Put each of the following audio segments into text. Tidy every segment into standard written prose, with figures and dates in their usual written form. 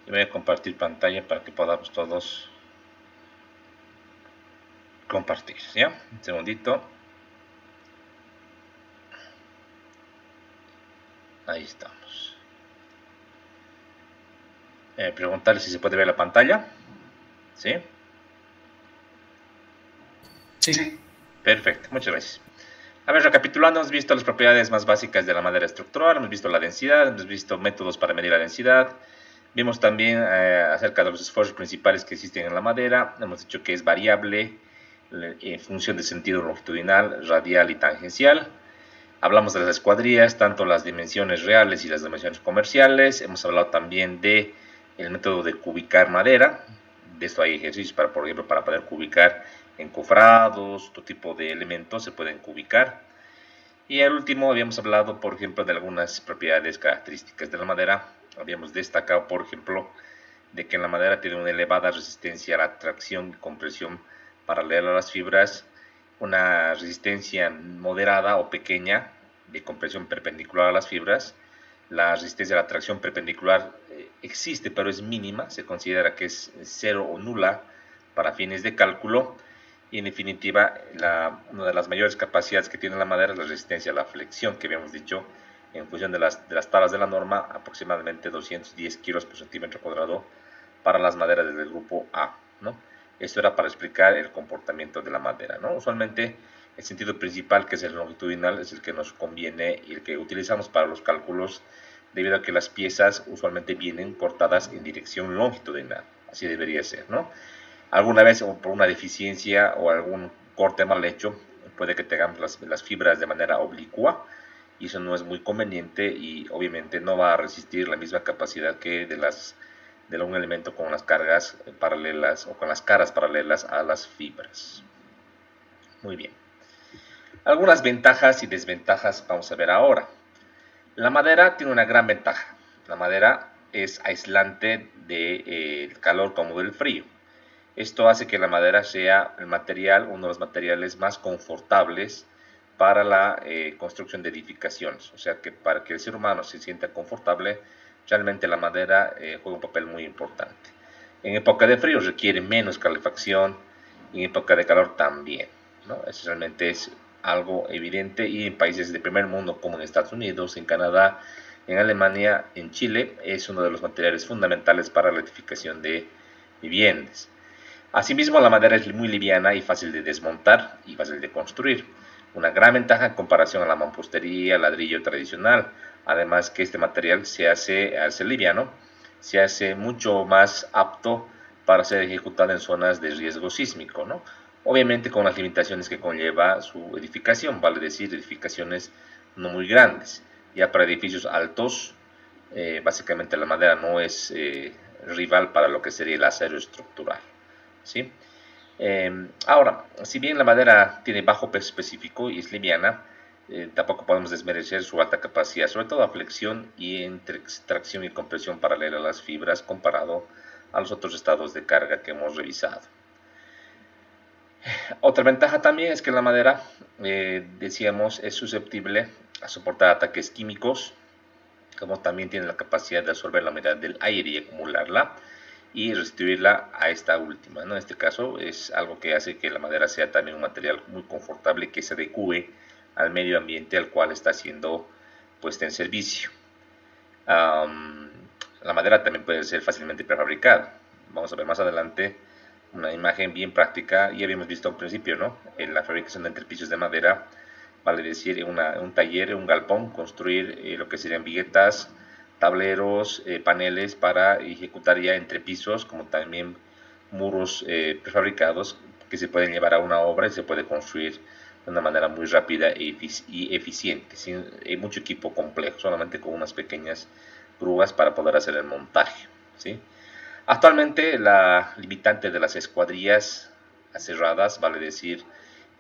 Y voy a compartir pantalla para que podamos todos compartir, ¿ya? Un segundito. Ahí estamos. Preguntarle si se puede ver la pantalla. ¿Sí? Sí. Perfecto, muchas gracias. A ver, recapitulando, hemos visto las propiedades más básicas de la madera estructural, hemos visto la densidad, hemos visto métodos para medir la densidad, vimos también acerca de los esfuerzos principales que existen en la madera, hemos dicho que es variable en función de sentido longitudinal, radial y tangencial. Hablamos de las escuadrillas, tanto las dimensiones reales y las dimensiones comerciales. Hemos hablado también de el método de cubicar madera. De esto hay ejercicios para, por ejemplo, para poder cubicar encofrados, todo tipo de elementos se pueden cubicar. Y al último habíamos hablado, por ejemplo, de algunas propiedades características de la madera. Habíamos destacado, por ejemplo, de que la madera tiene una elevada resistencia a la tracción y compresión paralela a las fibras, una resistencia moderada o pequeña de compresión perpendicular a las fibras. La resistencia a la tracción perpendicular existe, pero es mínima, se considera que es cero o nula para fines de cálculo. Y en definitiva, una de las mayores capacidades que tiene la madera es la resistencia a la flexión, que habíamos dicho, en función de las tablas de la norma, aproximadamente 210 kilos por centímetro cuadrado para las maderas del grupo A, ¿no? Esto era para explicar el comportamiento de la madera, ¿no? Usualmente el sentido principal, que es el longitudinal, es el que nos conviene y el que utilizamos para los cálculos, debido a que las piezas usualmente vienen cortadas en dirección longitudinal. Así debería ser, ¿no? Alguna vez, o por una deficiencia o algún corte mal hecho, puede que tengamos las fibras de manera oblicua, y eso no es muy conveniente y obviamente no va a resistir la misma capacidad que de un elemento con las cargas paralelas o con las caras paralelas a las fibras. Muy bien. Algunas ventajas y desventajas vamos a ver ahora. La madera tiene una gran ventaja. La madera es aislante del calor como del frío. Esto hace que la madera sea el material, uno de los materiales más confortables para la construcción de edificaciones. O sea que para que el ser humano se sienta confortable, realmente la madera juega un papel muy importante. En época de frío requiere menos calefacción y en época de calor también, ¿no? Eso realmente es algo evidente, y en países de primer mundo como en Estados Unidos, en Canadá, en Alemania, en Chile, es uno de los materiales fundamentales para la edificación de viviendas. Asimismo, la madera es muy liviana y fácil de desmontar y fácil de construir, una gran ventaja en comparación a la mampostería, ladrillo tradicional. Además que este material al ser liviano, se hace mucho más apto para ser ejecutado en zonas de riesgo sísmico, ¿no? Obviamente con las limitaciones que conlleva su edificación, vale decir, edificaciones no muy grandes. Ya para edificios altos, básicamente la madera no es rival para lo que sería el acero estructural, ¿sí? Ahora, si bien la madera tiene bajo peso específico y es liviana, tampoco podemos desmerecer su alta capacidad, sobre todo a flexión y entre tracción y compresión paralela a las fibras comparado a los otros estados de carga que hemos revisado. Otra ventaja también es que la madera, decíamos, es susceptible a soportar ataques químicos, como también tiene la capacidad de absorber la humedad del aire y acumularla y restituirla a esta última, ¿no? En este caso es algo que hace que la madera sea también un material muy confortable que se adecue al medio ambiente al cual está siendo puesta en servicio. La madera también puede ser fácilmente prefabricada. Vamos a ver más adelante una imagen bien práctica. Ya habíamos visto al principio, ¿no? En la fabricación de entrepisos de madera, vale decir, en un taller, un galpón, construir lo que serían viguetas, tableros, paneles para ejecutar ya entrepisos, como también muros prefabricados que se pueden llevar a una obra y se puede construir de una manera muy rápida y eficiente, sin mucho equipo complejo, solamente con unas pequeñas grúas para poder hacer el montaje, ¿sí? Actualmente la limitante de las escuadrillas cerradas, vale decir,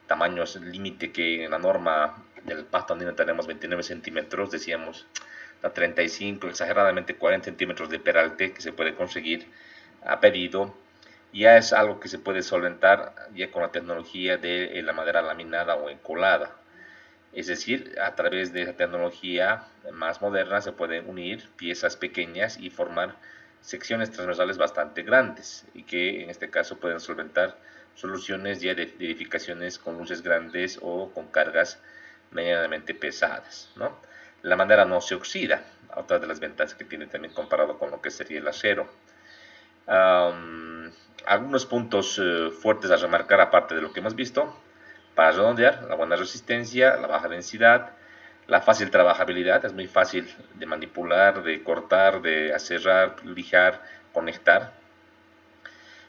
tamaños límite, que en la norma del pacto andino tenemos 29 centímetros, decíamos a 35, exageradamente 40 centímetros de peralte que se puede conseguir a pedido, ya es algo que se puede solventar ya con la tecnología de la madera laminada o encolada. Es decir, a través de esa tecnología más moderna se pueden unir piezas pequeñas y formar secciones transversales bastante grandes y que en este caso pueden solventar soluciones ya de edificaciones con luces grandes o con cargas medianamente pesadas, ¿no? La madera no se oxida, otra de las ventajas que tiene también comparado con lo que sería el acero. Algunos puntos fuertes a remarcar aparte de lo que hemos visto, para redondear: la buena resistencia, la baja densidad, la fácil trabajabilidad, es muy fácil de manipular, de cortar, de aserrar, lijar, conectar.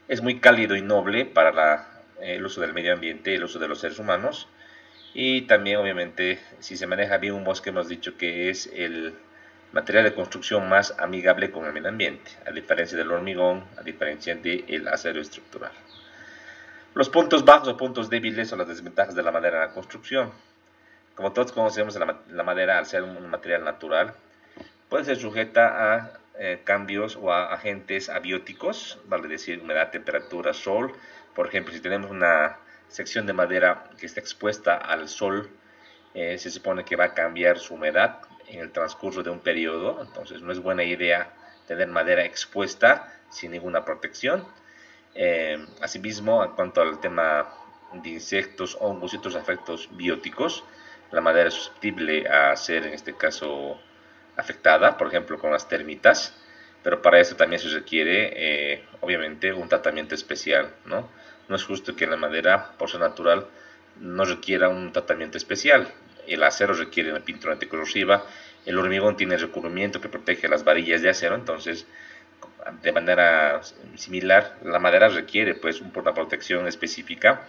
Es muy cálido y noble para el uso del medio ambiente, el uso de los seres humanos. Y también, obviamente, si se maneja bien un bosque, hemos dicho que es el material de construcción más amigable con el medio ambiente, a diferencia del hormigón, a diferencia del acero estructural. Los puntos bajos o puntos débiles son las desventajas de la madera en la construcción. Como todos conocemos, la madera, al ser un material natural, puede ser sujeta a cambios o a agentes abióticos, vale decir humedad, temperatura, sol. Por ejemplo, si tenemos una sección de madera que está expuesta al sol, se supone que va a cambiar su humedad en el transcurso de un periodo, entonces no es buena idea tener madera expuesta sin ninguna protección. Asimismo, en cuanto al tema de insectos, hongos y otros efectos bióticos, la madera es susceptible a ser, en este caso, afectada, por ejemplo, con las termitas, pero para eso también se requiere, obviamente, un tratamiento especial, ¿no? No es justo que la madera, por ser natural, no requiera un tratamiento especial. El acero requiere una pintura anticorrosiva, el hormigón tiene recubrimiento que protege las varillas de acero, entonces, de manera similar, la madera requiere pues una protección específica,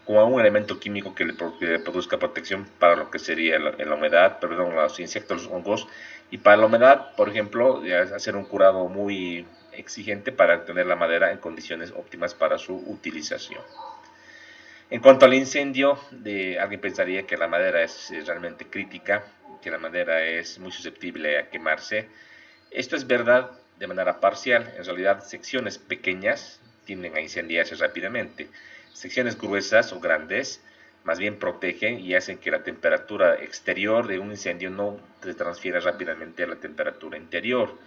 como un elemento químico que le produzca protección para lo que sería la humedad, perdón, los insectos, los hongos, y para la humedad, por ejemplo, hacer un curado muy exigente para tener la madera en condiciones óptimas para su utilización. En cuanto al incendio, alguien pensaría que la madera es realmente crítica, que la madera es muy susceptible a quemarse. Esto es verdad de manera parcial. En realidad, secciones pequeñas tienden a incendiarse rápidamente. Secciones gruesas o grandes más bien protegen y hacen que la temperatura exterior de un incendio no se transfiera rápidamente a la temperatura interior.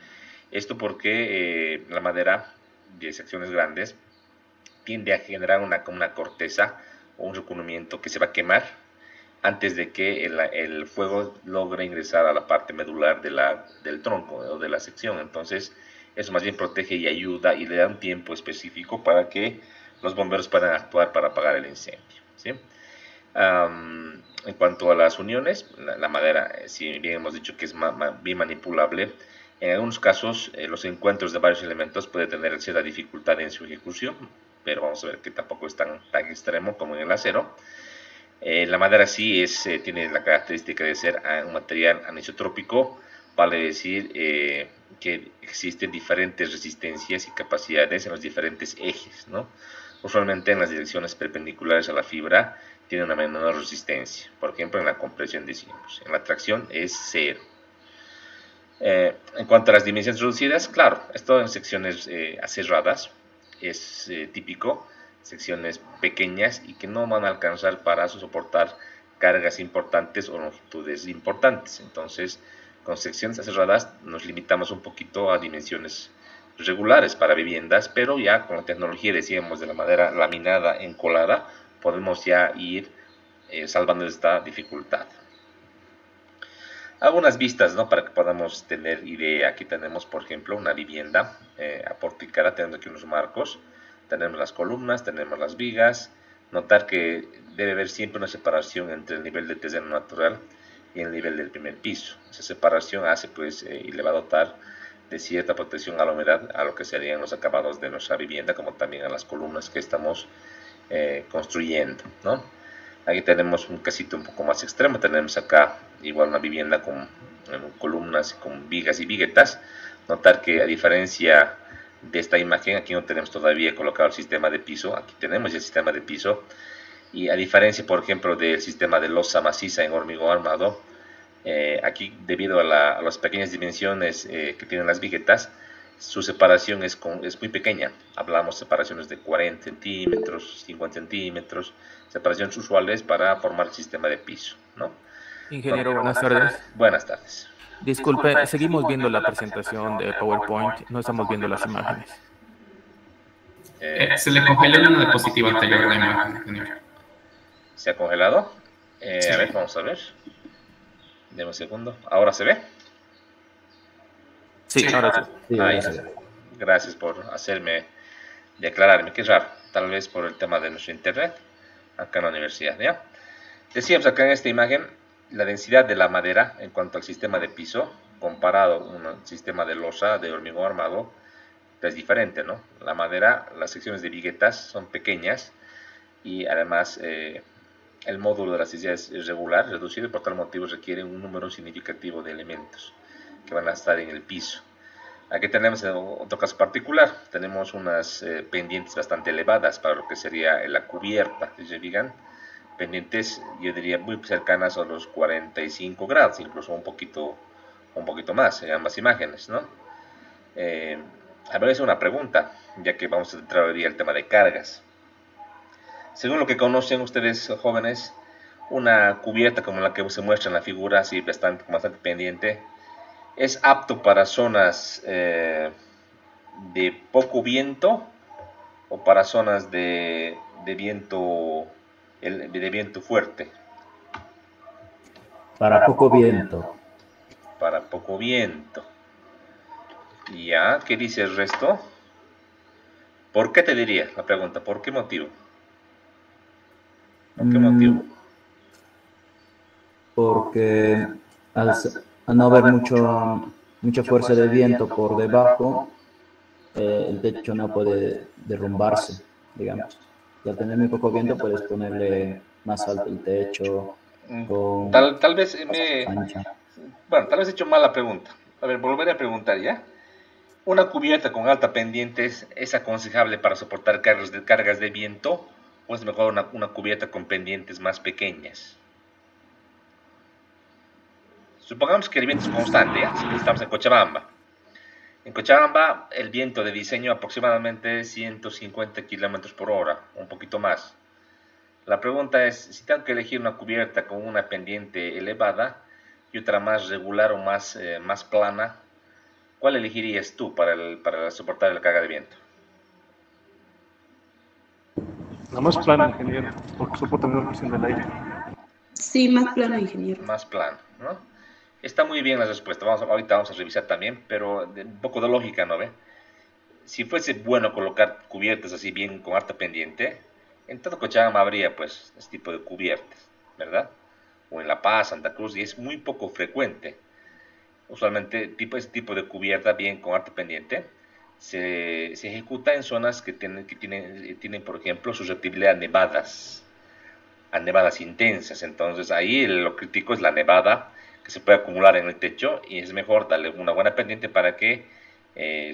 Esto porque la madera de secciones grandes tiende a generar una corteza o un recubrimiento que se va a quemar antes de que el fuego logre ingresar a la parte medular del tronco o de la sección. Entonces, eso más bien protege y ayuda y le da un tiempo específico para que los bomberos puedan actuar para apagar el incendio, ¿sí? En cuanto a las uniones, la madera, si bien hemos dicho que es bien manipulable, en algunos casos los encuentros de varios elementos puede tener cierta dificultad en su ejecución, pero vamos a ver que tampoco es tan extremo como en el acero. La madera sí tiene la característica de ser un material anisotrópico, vale decir que existen diferentes resistencias y capacidades en los diferentes ejes, ¿no? Usualmente en las direcciones perpendiculares a la fibra tiene una menor resistencia, por ejemplo en la compresión decimos, en la tracción es 0. En cuanto a las dimensiones reducidas, claro, esto en secciones aserradas es típico, secciones pequeñas y que no van a alcanzar para soportar cargas importantes o longitudes importantes. Entonces, con secciones aserradas nos limitamos un poquito a dimensiones regulares para viviendas, pero ya con la tecnología, decíamos, de la madera laminada encolada, podemos ya ir salvando esta dificultad. Algunas vistas, ¿no? Para que podamos tener idea. Aquí tenemos, por ejemplo, una vivienda aporticada, tenemos aquí unos marcos, tenemos las columnas, tenemos las vigas. Notar que debe haber siempre una separación entre el nivel de terreno natural y el nivel del primer piso. Esa separación hace pues y le va a dotar de cierta protección a la humedad, a lo que serían los acabados de nuestra vivienda, como también a las columnas que estamos construyendo, ¿no? Aquí tenemos un casito un poco más extremo, tenemos acá igual una vivienda con columnas, con vigas y viguetas. Notar que a diferencia de esta imagen, aquí no tenemos todavía colocado el sistema de piso, aquí tenemos ya el sistema de piso, y a diferencia, por ejemplo, del sistema de losa maciza en hormigón armado, aquí debido a las pequeñas dimensiones que tienen las viguetas, su separación es muy pequeña. Hablamos de separaciones de 40 centímetros, 50 centímetros, separaciones usuales para formar el sistema de piso, ¿no? Ingeniero, buenas tardes. Buenas tardes. Disculpe, seguimos viendo la presentación de PowerPoint, no estamos viendo las imágenes. Se le congeló en una diapositiva anterior la imagen, señor. ¿Se ha congelado? Sí. A ver, vamos a ver. Deme un segundo. ¿Ahora se ve? Sí, ahora sí. Sí, ahora se ve. Gracias por hacerme de aclararme. Qué raro. Tal vez por el tema de nuestro internet acá en la universidad, ¿ya? Decíamos acá en esta imagen la densidad de la madera en cuanto al sistema de piso comparado a un sistema de losa de hormigón armado es diferente, ¿no? La madera, las secciones de viguetas son pequeñas y además el módulo de la silla es regular, reducido, y por tal motivo requiere un número significativo de elementos que van a estar en el piso. Aquí tenemos otro caso particular, tenemos unas pendientes bastante elevadas para lo que sería la cubierta, si se fijan, pendientes yo diría muy cercanas a los 45 grados, incluso un poquito más en ambas imágenes, ¿no? A ver, es una pregunta, ya que vamos a entrar hoy al tema de cargas. Según lo que conocen ustedes, jóvenes, una cubierta como la que se muestra en la figura, así bastante pendiente, es apto para zonas de poco viento o para zonas de viento fuerte. Para poco viento. Para poco viento. Ya, ¿qué dice el resto? ¿Por qué te diría la pregunta? ¿Por qué motivo? ¿Por qué motivo? Porque al no haber mucha fuerza de viento por debajo, el techo no puede derrumbarse, digamos. Y al tener muy poco viento puedes ponerle más alto el techo. Tal vez tal vez he hecho mal la pregunta. A ver, volveré a preguntar, ¿ya? ¿Una cubierta con alta pendiente es aconsejable para soportar cargas de viento o es mejor una cubierta con pendientes más pequeñas? Supongamos que el viento es constante, ¿ya? Estamos en Cochabamba. En Cochabamba el viento de diseño aproximadamente 150 km por hora, un poquito más. La pregunta es, si tengo que elegir una cubierta con una pendiente elevada y otra más regular o más plana, ¿cuál elegirías tú para soportar la carga de viento? La más plana, ingeniero, porque soporta mejor presión del aire. Sí, más plano, ingeniero. Más plano, ¿no? Está muy bien la respuesta. Ahorita vamos a revisar también, pero un poco de lógica, ¿no ve? Si fuese bueno colocar cubiertas así bien con harta pendiente, en todo Cochabamba habría pues este tipo de cubiertas, ¿verdad? O en La Paz, Santa Cruz, y es muy poco frecuente. Usualmente este tipo de cubierta bien con harta pendiente se ejecuta en zonas que tienen, por ejemplo, susceptibilidad a nevadas intensas. Entonces ahí lo crítico es la nevada que se puede acumular en el techo y es mejor darle una buena pendiente para que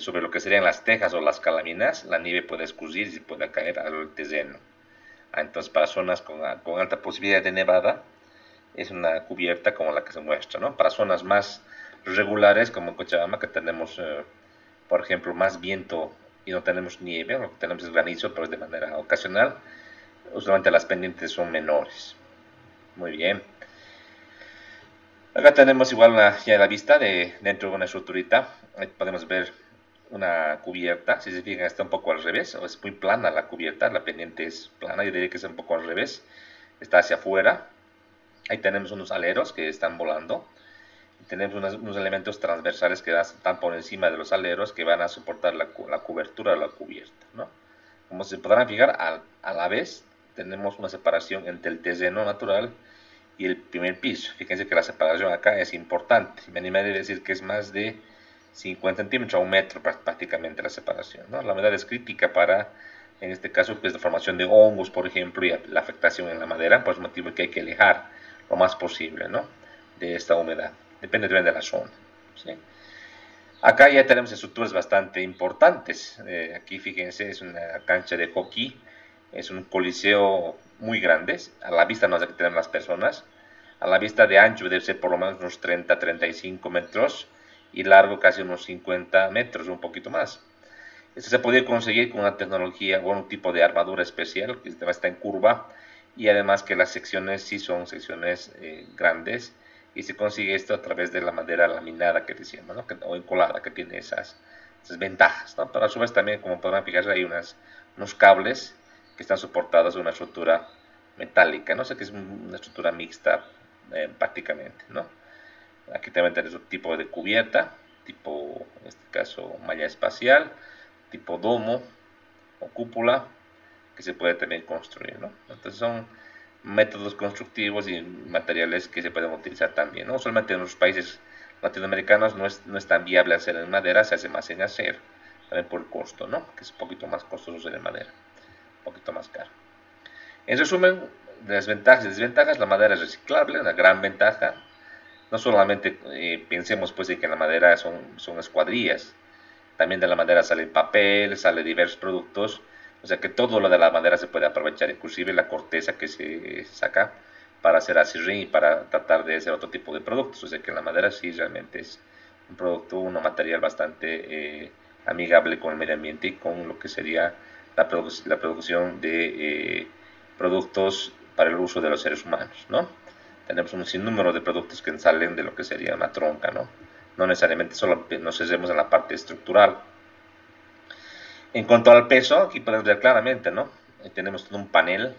sobre lo que serían las tejas o las calaminas la nieve pueda escurrir y pueda caer al terreno. Entonces para zonas con alta posibilidad de nevada es una cubierta como la que se muestra, ¿no? Para zonas más regulares como en Cochabamba, que tenemos por ejemplo más viento y no tenemos nieve, lo que tenemos es granizo, pero es de manera ocasional, usualmente las pendientes son menores. Muy bien. Acá tenemos igual ya la vista dentro de una estructurita. Ahí podemos ver una cubierta. Si se fijan, está un poco al revés, o es muy plana la cubierta. La pendiente es plana, yo diría que es un poco al revés. Está hacia afuera. Ahí tenemos unos aleros que están volando. Y tenemos unos elementos transversales que están por encima de los aleros que van a soportar la cobertura de la cubierta, ¿no? Como se podrán fijar, a la vez tenemos una separación entre el terreno natural y el primer piso. Fíjense que la separación acá es importante. Me animaría a decir que es más de 50 centímetros a un metro prácticamente la separación, ¿no? La humedad es crítica para, en este caso, pues, la formación de hongos, por ejemplo, y la afectación en la madera, por ese motivo que hay que alejar lo más posible, ¿no?, de esta humedad. Depende también de la zona, ¿sí? Acá ya tenemos estructuras bastante importantes. Aquí fíjense, es una cancha de hockey, es un coliseo muy grande. A la vista no sé qué tenemos las personas. A la vista de ancho debe ser por lo menos unos 30-35 metros y largo casi unos 50 metros, un poquito más. Esto se puede conseguir con una tecnología o un tipo de armadura especial que está en curva y además que las secciones sí son secciones grandes y se consigue esto a través de la madera laminada que decíamos, ¿no? O encolada, que tiene esas ventajas, ¿no? Pero a su vez también, como podrán fijarse, hay unos cables que están soportados a una estructura metálica, ¿no? O sea que es una estructura mixta prácticamente, ¿no? Aquí también tenemos un tipo de cubierta, tipo, en este caso, malla espacial, tipo domo o cúpula, que se puede también construir, ¿no? Entonces son métodos constructivos y materiales que se pueden utilizar también, ¿no? Usualmente en los países latinoamericanos no es tan viable hacer en madera, se hace más en acero, también por el costo, ¿no? Que es un poquito más costoso hacer en madera, un poquito más caro. En resumen, de las ventajas y desventajas, la madera es reciclable, una gran ventaja. No solamente pensemos pues en que la madera son escuadrillas, también de la madera sale papel, sale diversos productos, o sea que todo lo de la madera se puede aprovechar, inclusive la corteza que se saca para hacer acerrín y para tratar de hacer otro tipo de productos, o sea que la madera sí realmente es un producto, un material bastante amigable con el medio ambiente y con lo que sería la producción de productos para el uso de los seres humanos, ¿no? Tenemos un sinnúmero de productos que salen de lo que sería una tronca, ¿no? No necesariamente solo nos cesemos en la parte estructural. En cuanto al peso, aquí podemos ver claramente, ¿no? Tenemos todo un panel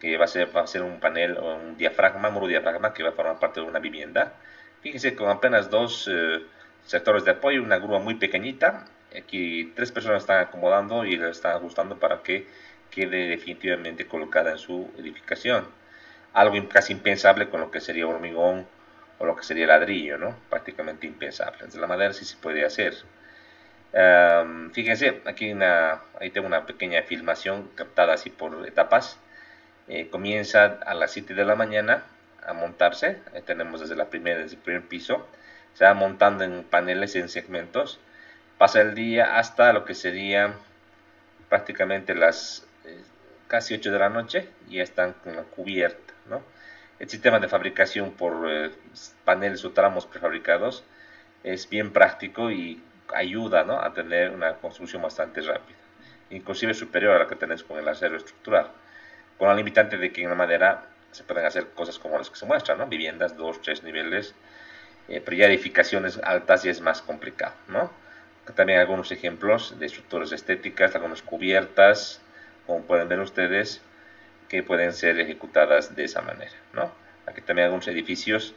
que va a ser un panel o un diafragma, muro diafragma que va a formar parte de una vivienda. Fíjense con apenas dos sectores de apoyo, una grúa muy pequeñita. Aquí 3 personas están acomodando y la están ajustando para que quede definitivamente colocada en su edificación. Algo casi impensable con lo que sería hormigón o lo que sería ladrillo, ¿no? Prácticamente impensable. Desde la madera sí se puede hacer. Fíjense, aquí ahí tengo una pequeña filmación captada así por etapas. Comienza a las 7 de la mañana a montarse. Ahí tenemos desde el primer piso. Se va montando en paneles, en segmentos. Pasa el día hasta lo que sería prácticamente las casi 8 de la noche y ya están con la cubierta, ¿no? El sistema de fabricación por paneles o tramos prefabricados es bien práctico y ayuda, ¿no?, a tener una construcción bastante rápida, inclusive superior a la que tenemos con el acero estructural, con la limitante de que en la madera se pueden hacer cosas como las que se muestran, ¿no? Viviendas 2, 3 niveles, pero ya edificaciones altas ya es más complicado, ¿no? También algunos ejemplos de estructuras estéticas, algunas cubiertas, como pueden ver ustedes, que pueden ser ejecutadas de esa manera, ¿no? Aquí también algunos edificios,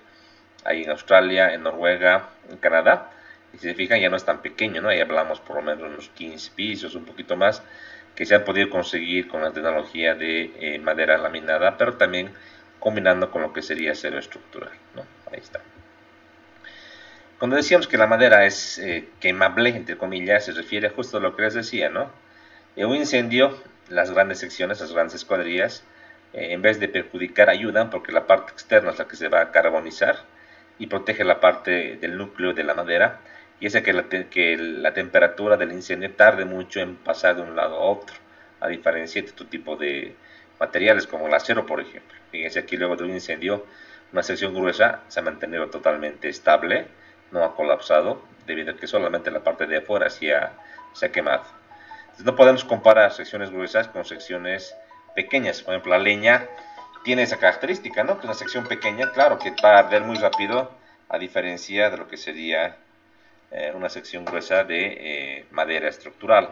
hay en Australia, en Noruega, en Canadá, y si se fijan ya no es tan pequeño, ¿no? Ahí hablamos por lo menos de unos 15 pisos, un poquito más, que se han podido conseguir con la tecnología de madera laminada, pero también combinando con lo que sería acero estructural, ¿no? Ahí está. Cuando decíamos que la madera es quemable, entre comillas, se refiere justo a lo que les decía, ¿no? En un incendio, las grandes secciones, las grandes escuadrillas, en vez de perjudicar, ayudan porque la parte externa es la que se va a carbonizar y protege la parte del núcleo de la madera y hace que la temperatura del incendio tarde mucho en pasar de un lado a otro, a diferencia de otro tipo de materiales como el acero, por ejemplo. Fíjense aquí, luego de un incendio, una sección gruesa se ha mantenido totalmente estable, no ha colapsado, debido a que solamente la parte de afuera se ha quemado. Entonces, no podemos comparar secciones gruesas con secciones pequeñas. Por ejemplo, la leña tiene esa característica, ¿no? Que es una sección pequeña, claro, que va a arder muy rápido, a diferencia de lo que sería una sección gruesa de madera estructural.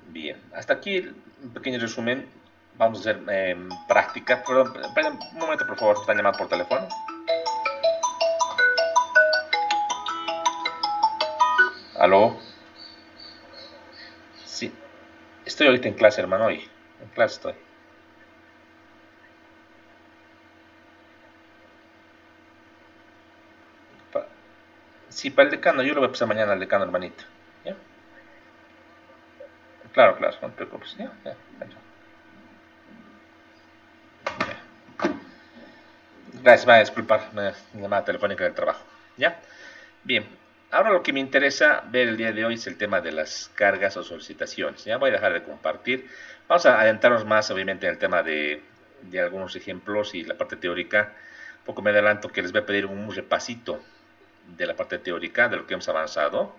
Bien, hasta aquí un pequeño resumen. Vamos a hacer práctica. Perdón, un momento, por favor, están llamando por teléfono. ¿Aló? Sí, estoy ahorita en clase, hermano, hoy. En clase estoy. Sí, para el decano, yo lo voy a pasar mañana al decano, hermanito. ¿Ya? Claro, no te preocupes. ¿Ya? Gracias, me voy a disculpar, una llamada telefónica del trabajo. ¿Ya? Bien, ahora lo que me interesa ver el día de hoy es el tema de las cargas o solicitaciones. Ya voy a dejar de compartir. Vamos a adentrarnos más, obviamente, en el tema de algunos ejemplos y la parte teórica. Un poco me adelanto que les voy a pedir un repasito de la parte teórica, de lo que hemos avanzado.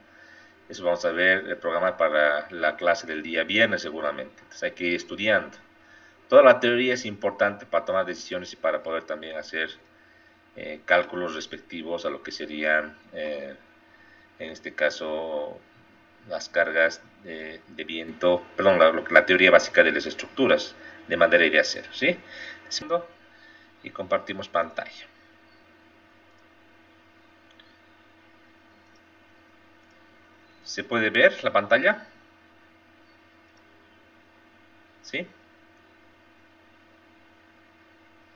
Eso vamos a ver el programa para la clase del día viernes seguramente. Entonces hay que ir estudiando. Toda la teoría es importante para tomar decisiones y para poder también hacer cálculos respectivos a lo que serían, en este caso, las cargas de viento, perdón, la teoría básica de las estructuras de madera y de acero, ¿sí? Y compartimos pantalla. ¿Se puede ver la pantalla? ¿Sí?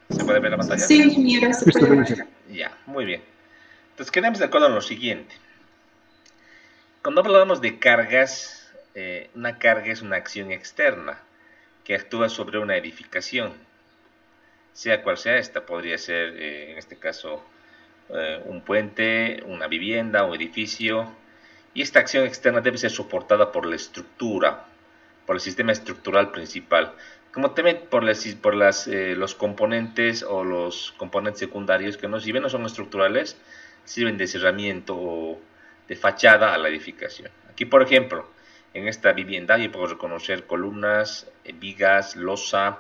¿Se puede ver la pantalla? Sí, ingeniero, se Listo, puede buenísimo. ver. Ya, muy bien. Entonces quedamos de acuerdo en lo siguiente. Cuando hablamos de cargas, una carga es una acción externa que actúa sobre una edificación, sea cual sea esta. Podría ser, en este caso, un puente, una vivienda, un edificio, y esta acción externa debe ser soportada por la estructura, por el sistema estructural principal, como también por los componentes o los componentes secundarios que, si bien no son estructurales, sirven de cerramiento o de fachada a la edificación. Aquí, por ejemplo, en esta vivienda yo puedo reconocer columnas, vigas, losa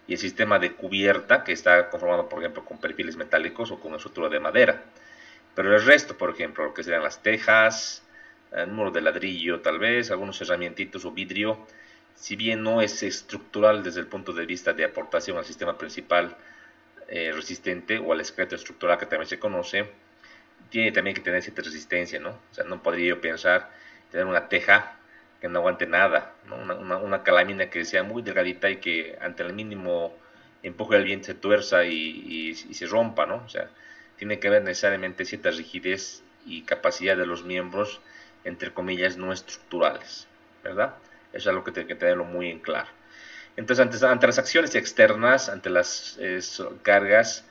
y el sistema de cubierta, que está conformado, por ejemplo, con perfiles metálicos o con estructura de madera. Pero el resto, por ejemplo, lo que serían las tejas, el muro de ladrillo tal vez, algunos herramientitos o vidrio, si bien no es estructural desde el punto de vista de aportación al sistema principal resistente o al esqueleto estructural que también se conoce, tiene también que tener cierta resistencia, ¿no? O sea, no podría yo pensar tener una teja que no aguante nada, ¿no? Una calamina que sea muy delgadita y que ante el mínimo empuje del viento se tuerza y se rompa, ¿no? O sea, tiene que haber necesariamente cierta rigidez y capacidad de los miembros, entre comillas, no estructurales, ¿verdad? Eso es algo que tiene que tenerlo muy en claro. Entonces, ante las acciones externas, ante las cargas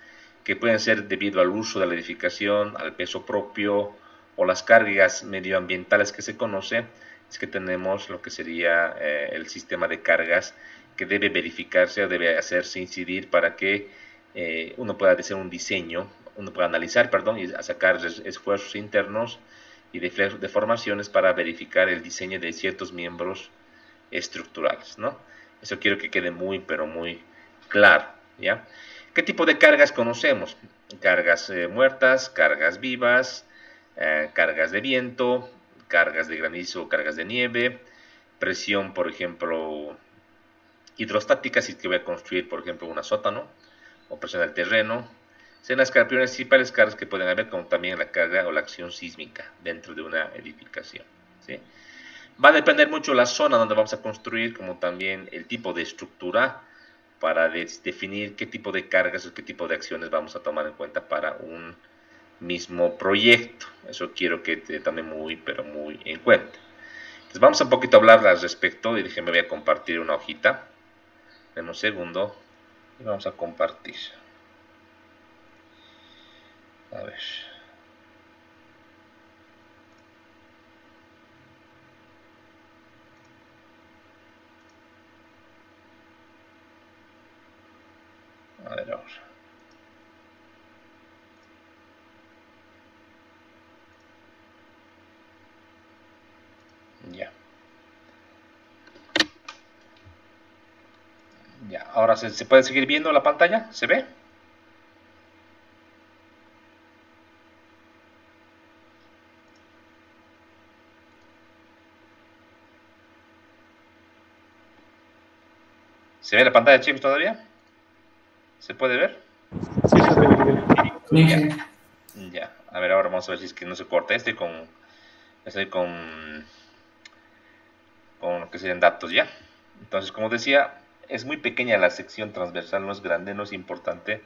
que pueden ser debido al uso de la edificación, al peso propio o las cargas medioambientales que se conoce, es que tenemos lo que sería el sistema de cargas que debe verificarse o debe hacerse incidir para que uno pueda hacer un diseño, uno pueda analizar, perdón, y sacar esfuerzos internos y deformaciones para verificar el diseño de ciertos miembros estructurales, ¿no? Eso quiero que quede muy, pero muy claro, ¿ya? ¿Qué tipo de cargas conocemos? Cargas muertas, cargas vivas, cargas de viento, cargas de granizo, cargas de nieve, presión, por ejemplo, hidrostática, si es que voy a construir, por ejemplo, un sótano, o presión del terreno. Son las principales cargas que pueden haber, como también la carga o la acción sísmica dentro de una edificación, ¿sí? Va a depender mucho la zona donde vamos a construir, como también el tipo de estructura, para definir qué tipo de cargas o qué tipo de acciones vamos a tomar en cuenta para un mismo proyecto. Eso quiero que te tome muy, pero muy en cuenta. Entonces vamos a un poquito a hablar al respecto, y déjenme, voy a compartir una hojita. En un segundo, y vamos a compartir. A ver. A ver ahora. Ya. Ya. Ahora se puede seguir viendo la pantalla. ¿Se ve? ¿Se ve la pantalla, chicos, todavía? ¿Se puede ver? Sí, se ve, ingeniero. Ya. Ya. A ver, ahora vamos a ver si es que no se corta. Estoy con lo que serían datos, ¿ya? Entonces, como decía, es muy pequeña la sección transversal, no es grande, no es importante.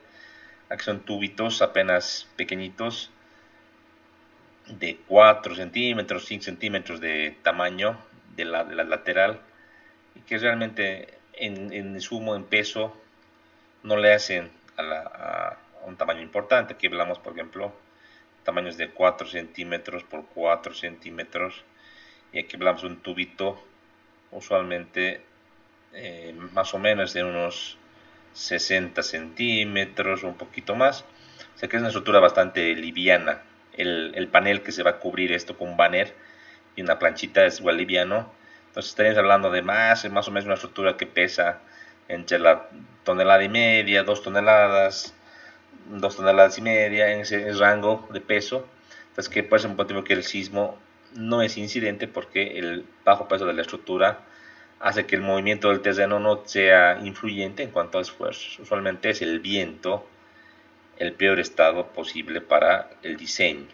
Aquí son tubitos apenas pequeñitos, de 4 centímetros, 5 centímetros de tamaño de la lateral, y que realmente en sumo, en peso, no le hacen a un tamaño importante. Aquí hablamos, por ejemplo, tamaños de 4 centímetros por 4 centímetros, y aquí hablamos de un tubito usualmente más o menos de unos 60 centímetros, un poquito más. O sea que es una estructura bastante liviana. El panel que se va a cubrir esto con un banner y una planchita es igual liviano. Entonces estaríamos hablando de más o menos una estructura que pesa entre la tonelada y media, 2 toneladas, 2 toneladas y media, en ese rango de peso. Entonces, que por ese motivo que el sismo no es incidente, porque el bajo peso de la estructura hace que el movimiento del terreno no sea influyente en cuanto a esfuerzos. Usualmente es el viento el peor estado posible para el diseño.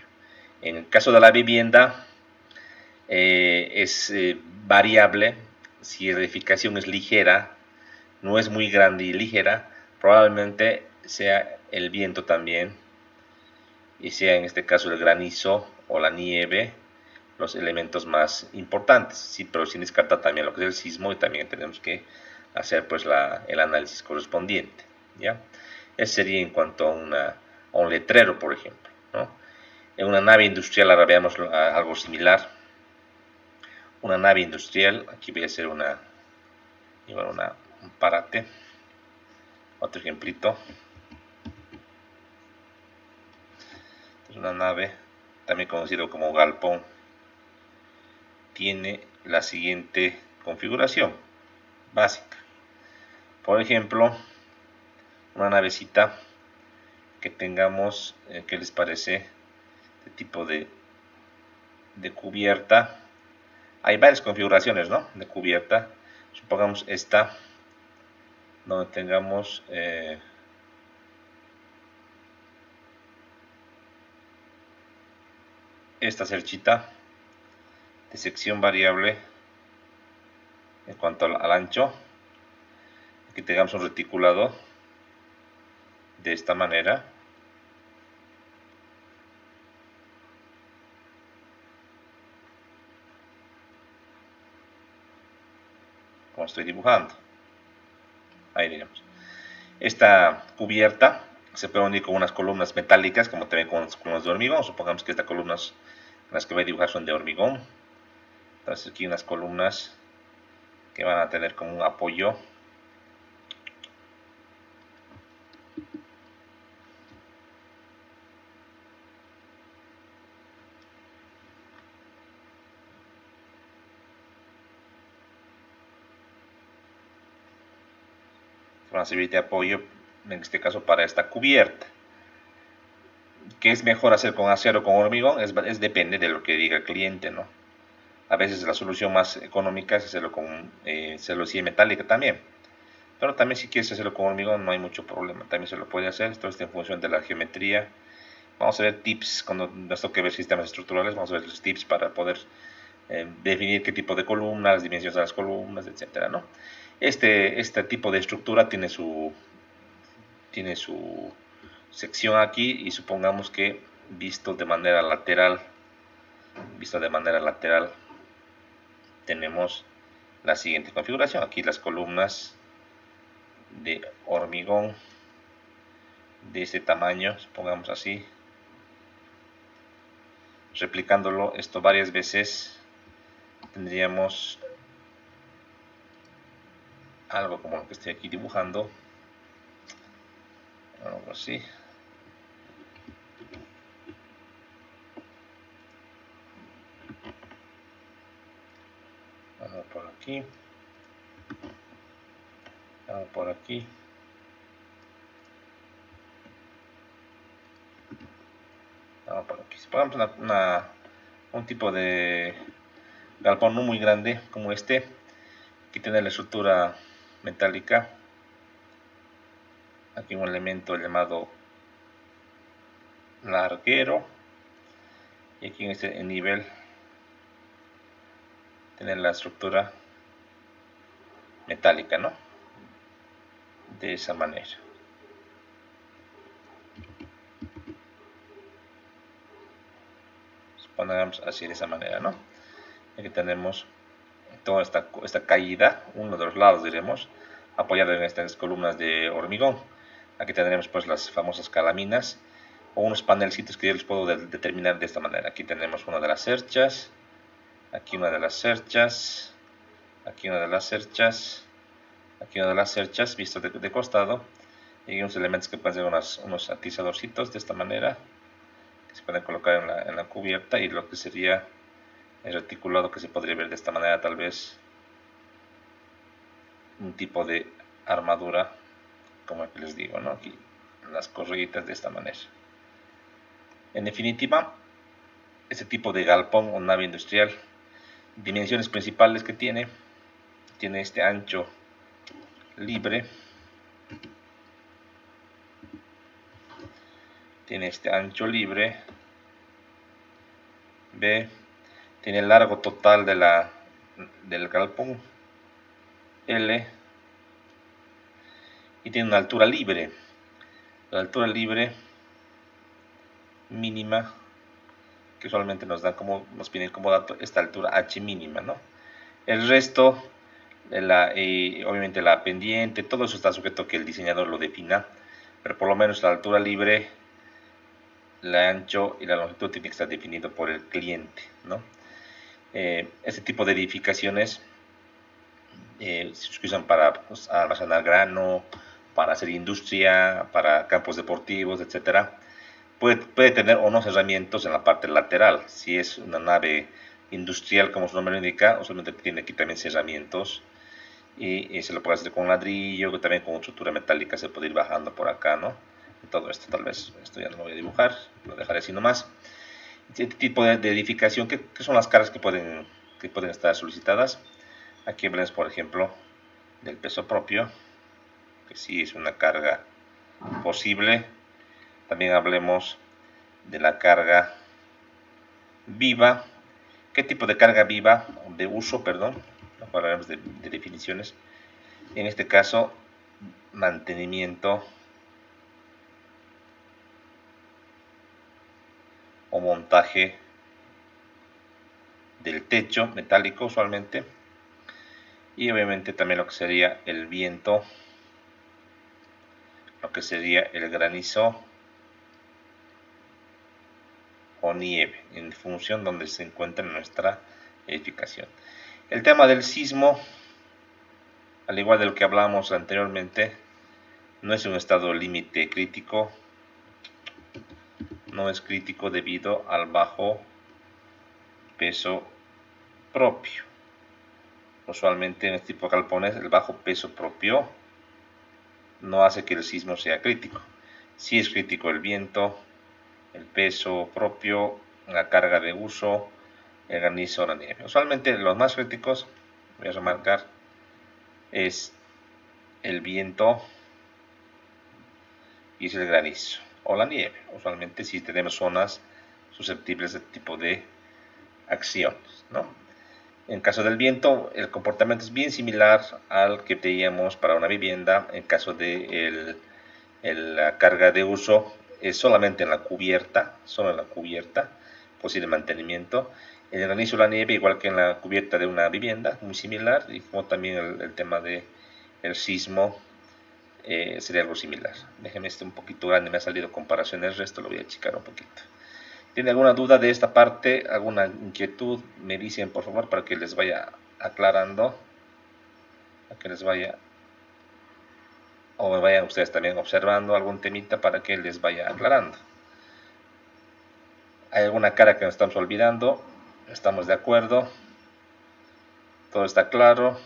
En el caso de la vivienda, es variable. Si la edificación es ligera, no es muy grande y ligera, probablemente sea el viento también, y sea en este caso el granizo o la nieve los elementos más importantes, ¿sí? Pero sin descartar también lo que es el sismo, y también tenemos que hacer pues el análisis correspondiente, ¿ya? Eso sería en cuanto a un letrero, por ejemplo, ¿no? En una nave industrial ahora veamos algo similar. Una nave industrial, aquí voy a hacer un parate, otro ejemplito. Es una nave, también conocido como galpón, tiene la siguiente configuración básica. Por ejemplo, una navecita que tengamos, ¿qué les parece? De tipo de cubierta. Hay varias configuraciones, ¿no? De cubierta. Supongamos esta, donde tengamos esta cerchita de sección variable en cuanto al ancho. Aquí tengamos un reticulado de esta manera. Como estoy dibujando. Ahí digamos. Esta cubierta se puede unir con unas columnas metálicas, como también con las columnas de hormigón. Supongamos que estas columnas, las que voy a dibujar, son de hormigón. Entonces aquí unas columnas que van a tener como un apoyo. Van a servir de apoyo, en este caso, para esta cubierta. ¿Qué es mejor hacer con acero o con hormigón? Es depende de lo que diga el cliente, ¿no? A veces la solución más económica es hacerlo con celosía metálica también. Pero también si quieres hacerlo con hormigón no hay mucho problema, también se lo puede hacer. Esto está en función de la geometría. Vamos a ver tips, cuando nos toque ver sistemas estructurales, vamos a ver los tips para poder definir qué tipo de columnas, las dimensiones de las columnas, etcétera, ¿no? Este tipo de estructura tiene su sección aquí, y supongamos que visto de manera lateral, tenemos la siguiente configuración. Aquí las columnas de hormigón de este tamaño, supongamos así, replicándolo esto varias veces, tendríamos algo como lo que estoy aquí dibujando, algo así. Vamos por aquí, vamos por aquí, vamos por aquí. Si ponemos un tipo de galpón no muy grande como este, aquí tiene la estructura metálica, aquí un elemento llamado larguero, y aquí en este nivel tiene la estructura metálica, ¿no? De esa manera. Ponemos así, de esa manera, ¿no? Aquí tenemos toda esta caída, uno de los lados, diremos, apoyado en estas columnas de hormigón. Aquí tendremos pues las famosas calaminas, o unos panelcitos que yo les puedo determinar de esta manera. Aquí tenemos una de las cerchas, aquí una de las cerchas, aquí una de las cerchas, aquí una de las cerchas, visto de costado, y unos elementos que pueden ser unos atizadorcitos de esta manera, que se pueden colocar en la cubierta, y lo que sería el reticulado, que se podría ver de esta manera, tal vez un tipo de armadura, como que les digo, ¿no? Aquí las correitas de esta manera. En definitiva, este tipo de galpón o nave industrial, dimensiones principales que tiene este ancho libre, B, tiene el largo total del galpón, L, y tiene una altura libre. La altura libre mínima, que usualmente nos piden como dato esta altura H mínima, ¿no? El resto, obviamente la pendiente, todo eso está sujeto a que el diseñador lo defina, pero por lo menos la altura libre, el ancho y la longitud tiene que estar definido por el cliente, ¿no? Este tipo de edificaciones se usan para almacenar grano, para hacer industria, para campos deportivos, etcétera. Puede tener o no cerramientos en la parte lateral. Si es una nave industrial, como su nombre lo indica, usualmente tiene aquí también cerramientos, y se lo puede hacer con ladrillo, también con estructura metálica se puede ir bajando por acá, ¿no? Todo esto, tal vez, esto ya no lo voy a dibujar, lo dejaré así nomás. Este tipo de edificación, ¿qué son las cargas que pueden estar solicitadas? Aquí hablamos, por ejemplo, del peso propio, que sí es una carga posible. También hablemos de la carga viva. ¿Qué tipo de carga viva? De uso, perdón. Ahora hablamos de definiciones. En este caso, mantenimiento o montaje del techo metálico usualmente. Y obviamente también lo que sería el viento, lo que sería el granizo o nieve, en función donde se encuentra nuestra edificación. El tema del sismo, al igual de lo que hablamos anteriormente, no es un estado límite crítico, no es crítico debido al bajo peso propio. Usualmente en este tipo de galpones el bajo peso propio no hace que el sismo sea crítico. Sí es crítico el viento, el peso propio, la carga de uso, el granizo o la nieve. Usualmente los más críticos, voy a remarcar, es el viento y es el granizo o la nieve. Usualmente si tenemos zonas susceptibles de este tipo de acciones, ¿no? En caso del viento, el comportamiento es bien similar al que veíamos para una vivienda. En caso de la carga de uso, es solamente en la cubierta, solo en la cubierta, posible mantenimiento. En el granizo o la nieve, igual que en la cubierta de una vivienda, muy similar, y como también el tema del sismo sería algo similar. Déjenme un poquito grande, me ha salido comparación del resto, lo voy a achicar un poquito. ¿Tiene alguna duda de esta parte? ¿Alguna inquietud? Me dicen por favor para que les vaya aclarando, para que les vaya, o me vayan ustedes también observando algún temita para que les vaya aclarando. ¿Hay alguna cara que nos estamos olvidando? ¿Estamos de acuerdo? ¿Todo está claro?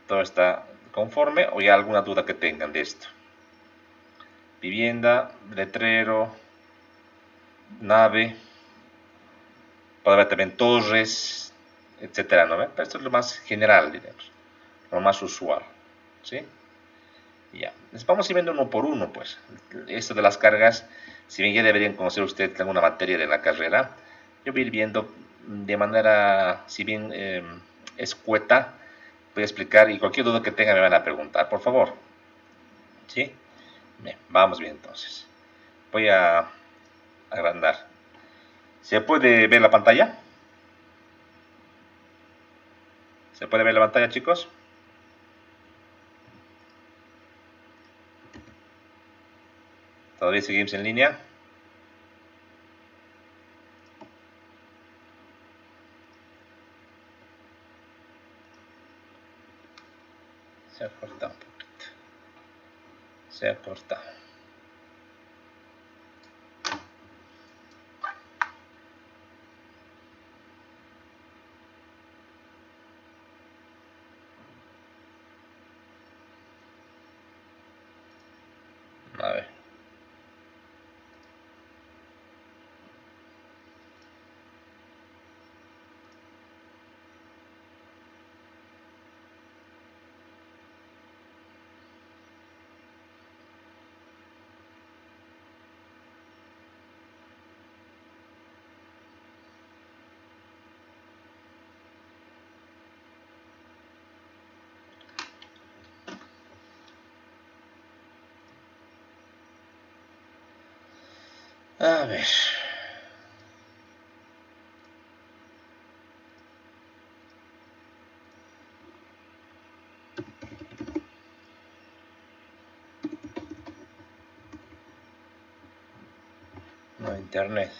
¿Todo está conforme? ¿O hay alguna duda que tengan de esto? Vivienda, letrero, nave, puede haber también torres, etcétera, ¿no? Pero esto es lo más general, diremos, lo más usual, ¿sí? Ya, les vamos a ir viendo uno por uno, pues. Esto de las cargas, si bien ya deberían conocer ustedes alguna materia de la carrera, yo voy a ir viendo de manera, si bien escueta, voy a explicar y cualquier duda que tengan me van a preguntar, por favor. ¿Sí? Bien, vamos bien entonces. Voy a agrandar. ¿Se puede ver la pantalla? ¿Se puede ver la pantalla, chicos? ¿Todavía seguimos en línea? Se ha cortado un poquito. Se ha cortado. A ver. No, internet.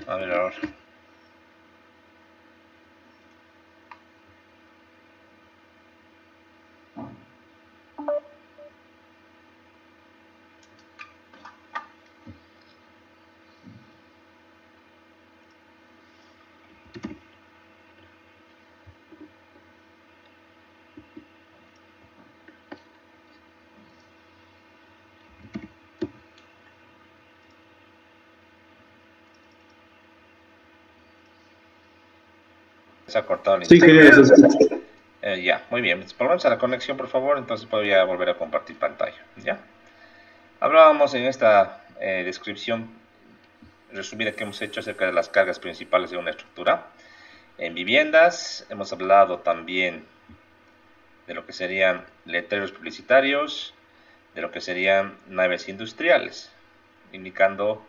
A ver ahora. Se ha cortado el Sí, internet. que se escucha. Ya, muy bien. Volvamos a la conexión, por favor. Entonces podría volver a compartir pantalla. ¿Ya? Hablábamos en esta descripción resumida que hemos hecho acerca de las cargas principales de una estructura. En viviendas hemos hablado también de lo que serían letreros publicitarios, de lo que serían naves industriales, indicando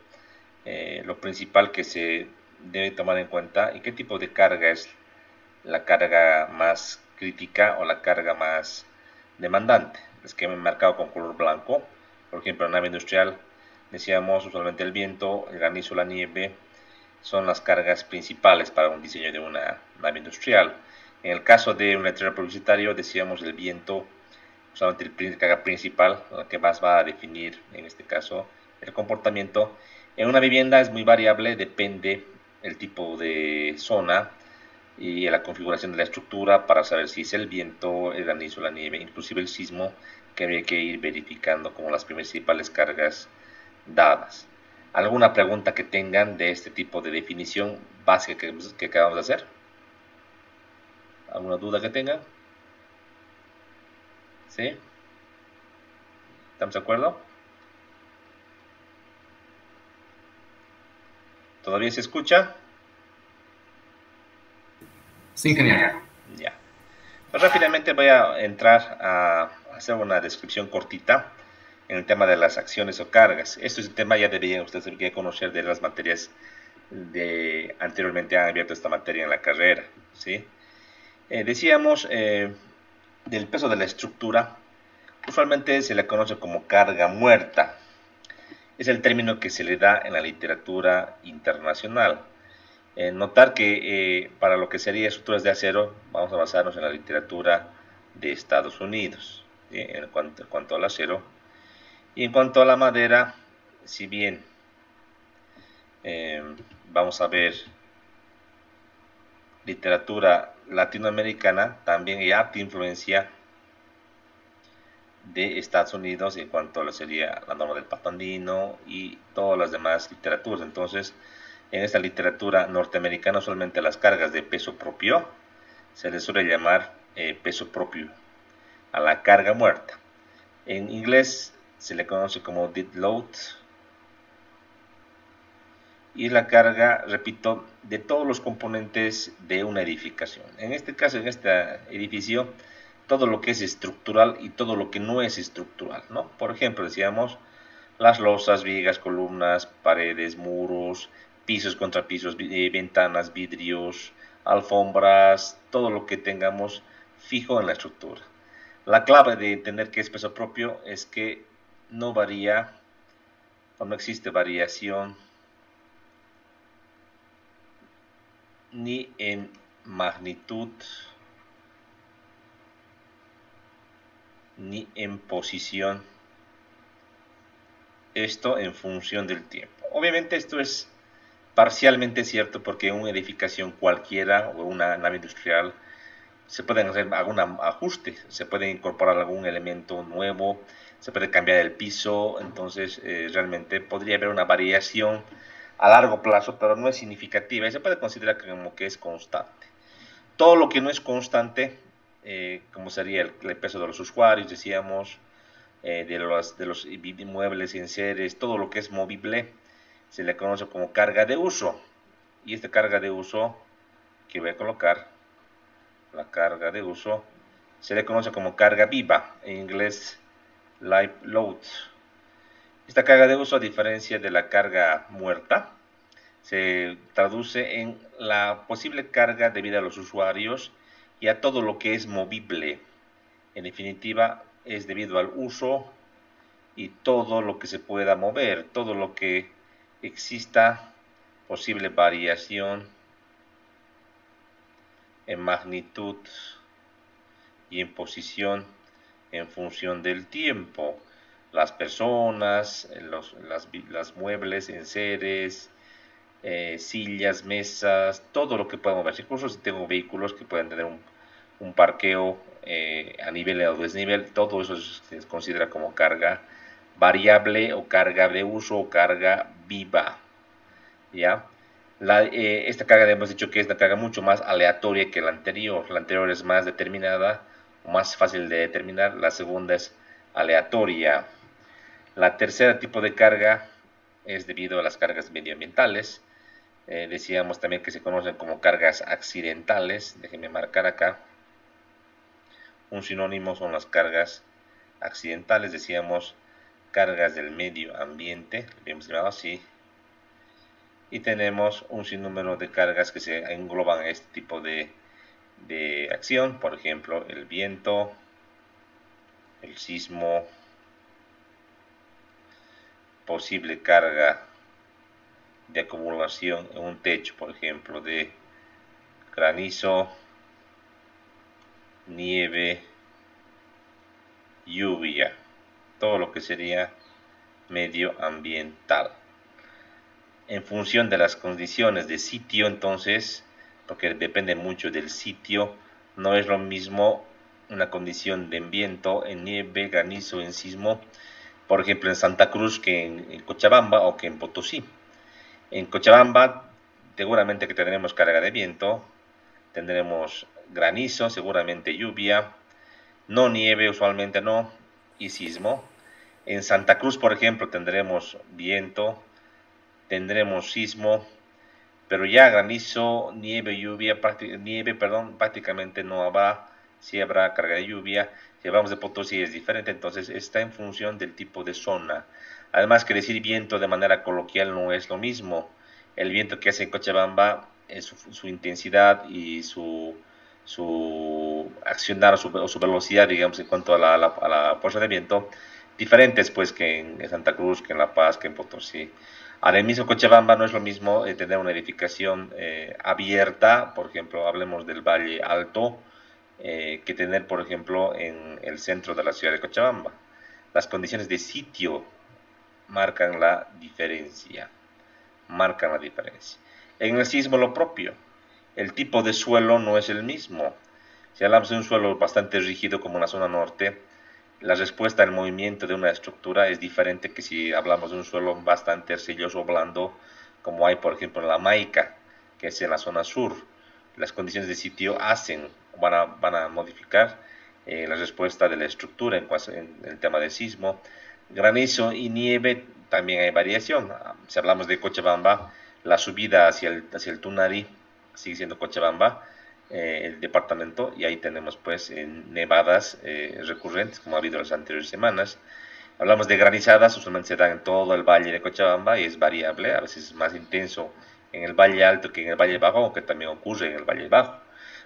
lo principal que se debe tomar en cuenta y qué tipo de carga es la carga más crítica o la carga más demandante. Es que me he marcado con color blanco. Por ejemplo, en nave industrial decíamos usualmente el viento, el granizo, la nieve son las cargas principales para un diseño de una nave industrial. En el caso de un letrero publicitario decíamos el viento, usualmente la carga principal, la que más va a definir en este caso el comportamiento. En una vivienda es muy variable, depende el tipo de zona y la configuración de la estructura para saber si es el viento, el granizo, la nieve, inclusive el sismo, que habría que ir verificando como las principales cargas dadas. ¿Alguna pregunta que tengan de este tipo de definición básica que acabamos de hacer? ¿Alguna duda que tengan? ¿Sí? ¿Estamos de acuerdo? ¿Todavía se escucha? Sí, ingeniero. Ya. Pues rápidamente voy a entrar a hacer una descripción cortita en el tema de las acciones o cargas. Esto es un tema ya deberían ustedes conocer de las materias de anteriormente han abierto esta materia en la carrera, ¿sí? Decíamos del peso de la estructura, usualmente se le conoce como carga muerta. Es el término que se le da en la literatura internacional. Notar que para lo que sería estructuras de acero, vamos a basarnos en la literatura de Estados Unidos, ¿sí? En cuanto al acero. Y en cuanto a la madera, si bien vamos a ver literatura latinoamericana, también hay harta influencia de Estados Unidos en cuanto a lo sería la norma del pato andino y todas las demás literaturas. Entonces, en esta literatura norteamericana solamente las cargas de peso propio se les suele llamar peso propio a la carga muerta. En inglés se le conoce como dead load y la carga, repito, de todos los componentes de una edificación. En este caso, en este edificio, todo lo que es estructural y todo lo que no es estructural, ¿no? Por ejemplo, decíamos las losas, vigas, columnas, paredes, muros, pisos, contrapisos, ventanas, vidrios, alfombras, todo lo que tengamos fijo en la estructura. La clave de entender que es peso propio es que no varía o no existe variación ni en magnitud ni en posición, esto en función del tiempo. Obviamente esto es parcialmente cierto porque en una edificación cualquiera o una nave industrial se pueden hacer algún ajuste, se puede incorporar algún elemento nuevo, se puede cambiar el piso, entonces realmente podría haber una variación a largo plazo, pero no es significativa y se puede considerar como que es constante. Todo lo que no es constante, como sería el peso de los usuarios, decíamos, de los inmuebles y enseres, todo lo que es movible, se le conoce como carga de uso. Y esta carga de uso que voy a colocar, la carga de uso, se le conoce como carga viva, en inglés live load. Esta carga de uso, a diferencia de la carga muerta, se traduce en la posible carga debida a los usuarios y a todo lo que es movible. En definitiva, es debido al uso y todo lo que se pueda mover, todo lo que exista posible variación en magnitud y en posición en función del tiempo. Las personas, las muebles, enseres, sillas, mesas, todo lo que pueda moverse. Incluso si tengo vehículos que pueden tener un parqueo a nivel o desnivel, todo eso se considera como carga variable o carga de uso o carga viva. ¿Ya? Esta carga hemos dicho que es una carga mucho más aleatoria que la anterior. La anterior es más determinada o más fácil de determinar. La segunda es aleatoria. La tercera tipo de carga es debido a las cargas medioambientales. Decíamos también que se conocen como cargas accidentales. Déjenme marcar acá. Un sinónimo son las cargas accidentales. Decíamos cargas del medio ambiente. Lo habíamos llamado así. Y tenemos un sinnúmero de cargas que se engloban en este tipo de acción. Por ejemplo, el viento, el sismo, posible carga de acumulación en un techo, por ejemplo, de granizo, nieve, lluvia, todo lo que sería medioambiental. En función de las condiciones de sitio, entonces, porque depende mucho del sitio, no es lo mismo una condición de viento en nieve, granizo, en sismo, por ejemplo en Santa Cruz que en Cochabamba o que en Potosí. En Cochabamba seguramente que tendremos carga de viento, tendremos granizo, seguramente lluvia, no nieve, usualmente no, y sismo. En Santa Cruz, por ejemplo, tendremos viento, tendremos sismo, pero ya granizo, nieve, prácticamente no habrá. Si habrá carga de lluvia. Si hablamos de Potosí es diferente, entonces está en función del tipo de zona. Además que decir viento de manera coloquial no es lo mismo. El viento que hace en Cochabamba, su intensidad y su accionar o su velocidad, digamos, en cuanto a la fuerza de viento, diferentes pues que en Santa Cruz, que en La Paz, que en Potosí. Ahora, el mismo Cochabamba no es lo mismo tener una edificación abierta, por ejemplo, hablemos del Valle Alto, que tener, por ejemplo, en el centro de la ciudad de Cochabamba. Las condiciones de sitio marcan la diferencia. En el sismo lo propio. El tipo de suelo no es el mismo. Si hablamos de un suelo bastante rígido como en la zona norte, la respuesta al movimiento de una estructura es diferente que si hablamos de un suelo bastante arcilloso o blando, como hay por ejemplo en la Maica, que es en la zona sur. Las condiciones de sitio van a modificar la respuesta de la estructura en el tema del sismo. Granizo y nieve también hay variación. Si hablamos de Cochabamba, la subida hacia el Tunari sigue siendo Cochabamba, el departamento, y ahí tenemos pues nevadas recurrentes como ha habido las anteriores semanas. Hablamos de granizadas, usualmente se dan en todo el valle de Cochabamba y es variable, a veces es más intenso en el valle alto que en el valle bajo, aunque también ocurre en el valle bajo.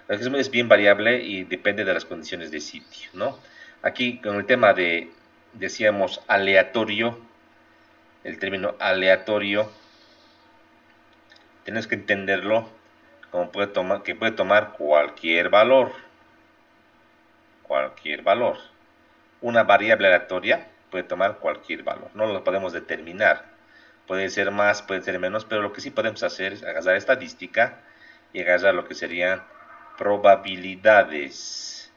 Es bien variable y depende de las condiciones de sitio, ¿no? Aquí con el tema decíamos aleatorio, el término aleatorio, tenemos que entenderlo como que puede tomar cualquier valor. Una variable aleatoria puede tomar cualquier valor, no lo podemos determinar, puede ser más, puede ser menos, pero lo que sí podemos hacer es agarrar estadística y agarrar lo que serían probabilidades,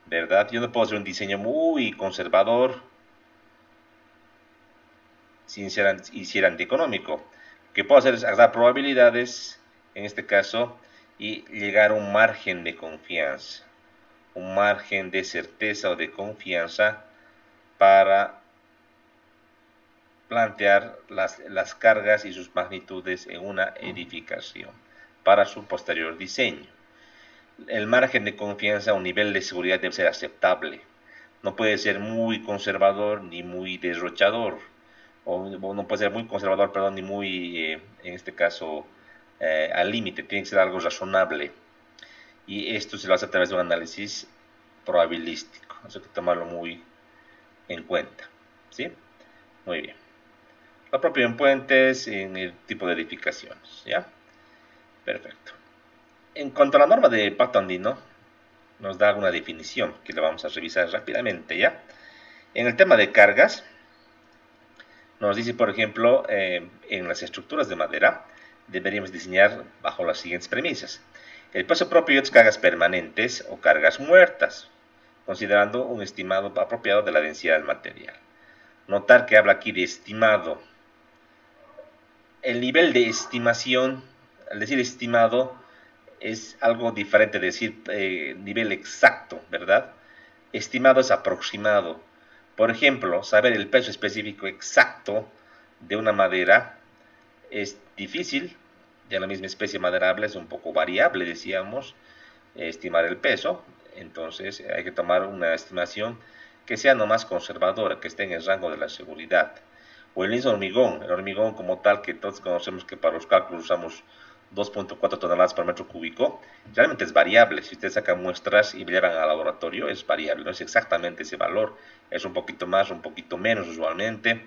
¿verdad? Yo no puedo hacer un diseño muy conservador y ser antieconómico. Lo que puedo hacer es agarrar probabilidades, en este caso, y llegar a un margen de confianza, un margen de certeza o de confianza para plantear las cargas y sus magnitudes en una edificación para su posterior diseño. El margen de confianza, un nivel de seguridad debe ser aceptable. no puede ser muy conservador ni muy derrochador, o no puede ser muy conservador, perdón, ni muy, en este caso, al límite, tiene que ser algo razonable. Y esto se lo hace a través de un análisis probabilístico, eso hay que tomarlo muy en cuenta, ¿sí? Muy bien. La propia en puentes, en el tipo de edificaciones, ¿ya? Perfecto. En cuanto a la norma de Pacto Andino, nos da una definición que la vamos a revisar rápidamente, ¿ya? En el tema de cargas, nos dice, por ejemplo, en las estructuras de madera, deberíamos diseñar bajo las siguientes premisas. El peso propio y otras cargas permanentes o cargas muertas, considerando un estimado apropiado de la densidad del material. Notar que habla aquí de estimado. El nivel de estimación, al decir estimado, es algo diferente de decir nivel exacto, ¿verdad? Estimado es aproximado. Por ejemplo, saber el peso específico exacto de una madera es difícil. Ya la misma especie maderable es un poco variable, decíamos, estimar el peso. Entonces hay que tomar una estimación que sea no más conservadora, que esté en el rango de la seguridad. O el mismo hormigón, el hormigón como tal, que todos conocemos que para los cálculos usamos 2.4 toneladas por metro cúbico, realmente es variable. Si ustedes sacan muestras y llevan al laboratorio, es variable, no es exactamente ese valor, es un poquito más, un poquito menos usualmente.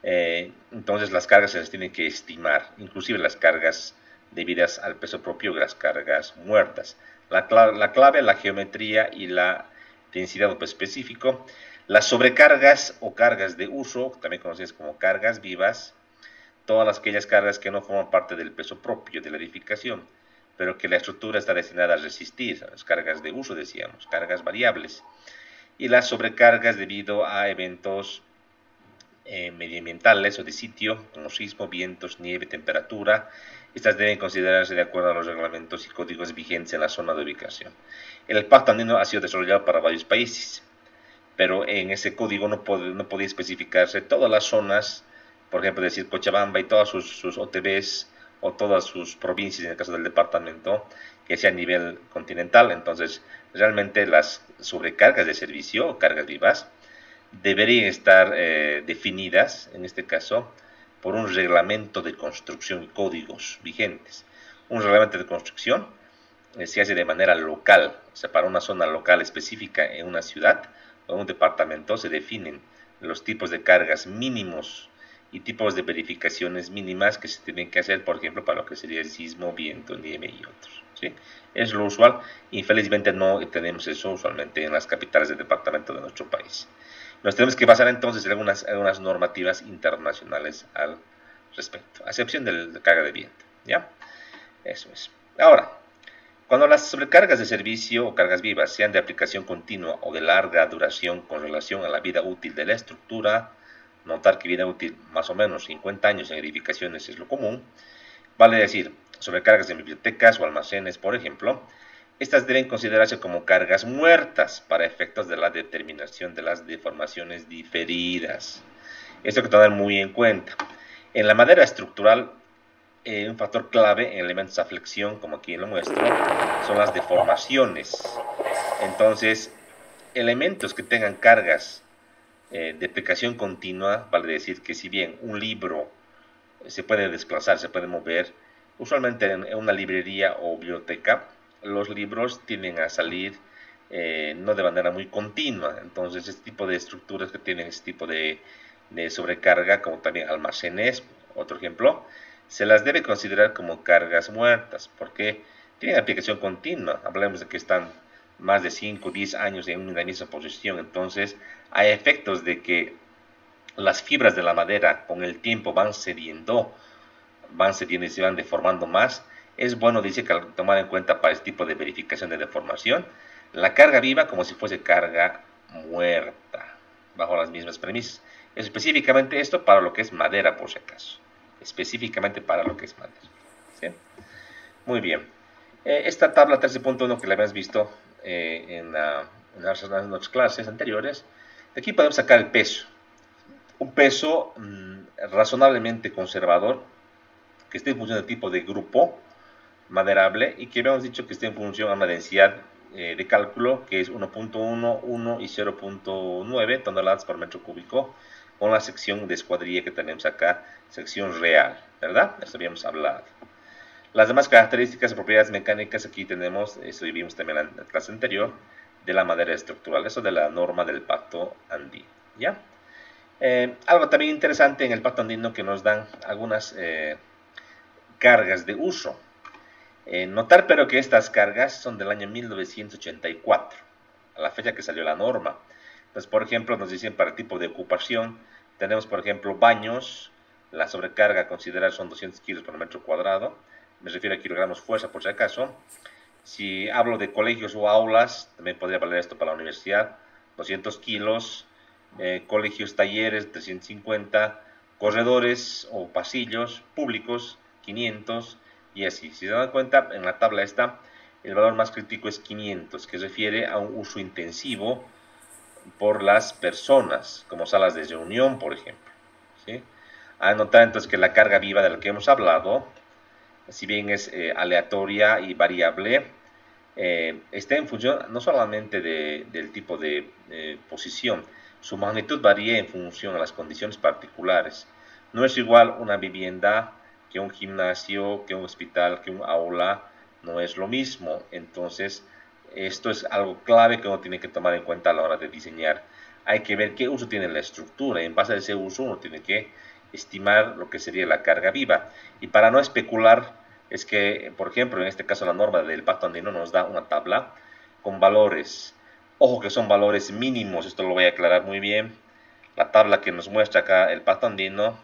Entonces las cargas se las tienen que estimar, inclusive las cargas debidas al peso propio y las cargas muertas. La clave, la geometría y la densidad o peso específico. Las sobrecargas o cargas de uso, también conocidas como cargas vivas, todas aquellas cargas que no forman parte del peso propio de la edificación, pero que la estructura está destinada a resistir, las cargas de uso, decíamos, cargas variables. Y las sobrecargas debido a eventos medioambientales o de sitio, como sismo, vientos, nieve, temperatura. Estas deben considerarse de acuerdo a los reglamentos y códigos vigentes en la zona de ubicación. El Pacto Andino ha sido desarrollado para varios países, pero en ese código no podía especificarse todas las zonas, por ejemplo, decir Cochabamba y todas sus OTBs o todas sus provincias, en el caso del departamento, que sea a nivel continental. Entonces, realmente las sobrecargas de servicio o cargas vivas deberían estar definidas, en este caso, por un reglamento de construcción y códigos vigentes. Un reglamento de construcción se hace de manera local, o sea, para una zona local específica en una ciudad o en un departamento se definen los tipos de cargas mínimos y tipos de verificaciones mínimas que se tienen que hacer, por ejemplo, para lo que sería el sismo, viento, nieve y otros, ¿sí? Es lo usual. Infelizmente no tenemos eso usualmente en las capitales del departamento de nuestro país. Nos tenemos que basar entonces en algunas normativas internacionales al respecto, a excepción de la carga de viento, ¿ya? Eso es. Ahora, cuando las sobrecargas de servicio o cargas vivas sean de aplicación continua o de larga duración con relación a la vida útil de la estructura, notar que vida útil más o menos 50 años en edificaciones es lo común, vale decir, sobrecargas en bibliotecas o almacenes, por ejemplo, estas deben considerarse como cargas muertas para efectos de la determinación de las deformaciones diferidas. Esto hay que tener muy en cuenta. En la madera estructural, un factor clave en elementos a flexión, como aquí lo muestro, son las deformaciones. Entonces, elementos que tengan cargas de aplicación continua, vale decir que si bien un libro se puede desplazar, se puede mover, usualmente en una librería o biblioteca, los libros tienden a salir no de manera muy continua. Entonces este tipo de estructuras que tienen este tipo de sobrecarga, como también almacenes, otro ejemplo, se las debe considerar como cargas muertas, porque tienen aplicación continua. Hablemos de que están más de 5 o 10 años en una misma posición. Entonces hay efectos de que las fibras de la madera con el tiempo van cediendo y se van deformando más. Es bueno, dice, que tomar en cuenta para este tipo de verificación de deformación la carga viva como si fuese carga muerta, bajo las mismas premisas. Específicamente esto para lo que es madera, por si acaso. Específicamente para lo que es madera, ¿sí? Muy bien. Esta tabla 13.1 que la habíamos visto en las clases anteriores, de aquí podemos sacar el peso. Un peso razonablemente conservador, que esté en función del tipo de grupo maderable y que habíamos dicho que esté en función a una densidad de cálculo, que es 1.1, 1 y 0.9 toneladas por metro cúbico, con la sección de escuadrilla que tenemos acá, sección real, ¿verdad? Esto habíamos hablado. Las demás características y propiedades mecánicas aquí tenemos, esto vimos también en la clase anterior, de la madera estructural, eso de la norma del Pacto Andino, ¿ya? Algo también interesante en el Pacto Andino que nos dan algunas cargas de uso. Notar pero que estas cargas son del año 1984, a la fecha que salió la norma. Entonces, por ejemplo, nos dicen para el tipo de ocupación, tenemos por ejemplo baños, la sobrecarga a considerar son 200 kilos por metro cuadrado, me refiero a kilogramos fuerza por si acaso. Si hablo de colegios o aulas, también podría valer esto para la universidad, 200 kilos, colegios, talleres, 350, corredores o pasillos públicos, 500, y así. Si se dan cuenta, en la tabla esta, el valor más crítico es 500, que refiere a un uso intensivo por las personas, como salas de reunión, por ejemplo, ¿sí? A notar entonces que la carga viva de la que hemos hablado, si bien es aleatoria y variable, está en función no solamente del tipo de posición, su magnitud varía en función a las condiciones particulares. No es igual una vivienda que un gimnasio, que un hospital, que un aula, no es lo mismo. Entonces, esto es algo clave que uno tiene que tomar en cuenta a la hora de diseñar. Hay que ver qué uso tiene la estructura, y en base a ese uso uno tiene que estimar lo que sería la carga viva. Y para no especular, es que, por ejemplo, en este caso la norma del Pacto Andino nos da una tabla con valores. Ojo que son valores mínimos, esto lo voy a aclarar muy bien. La tabla que nos muestra acá el Pacto Andino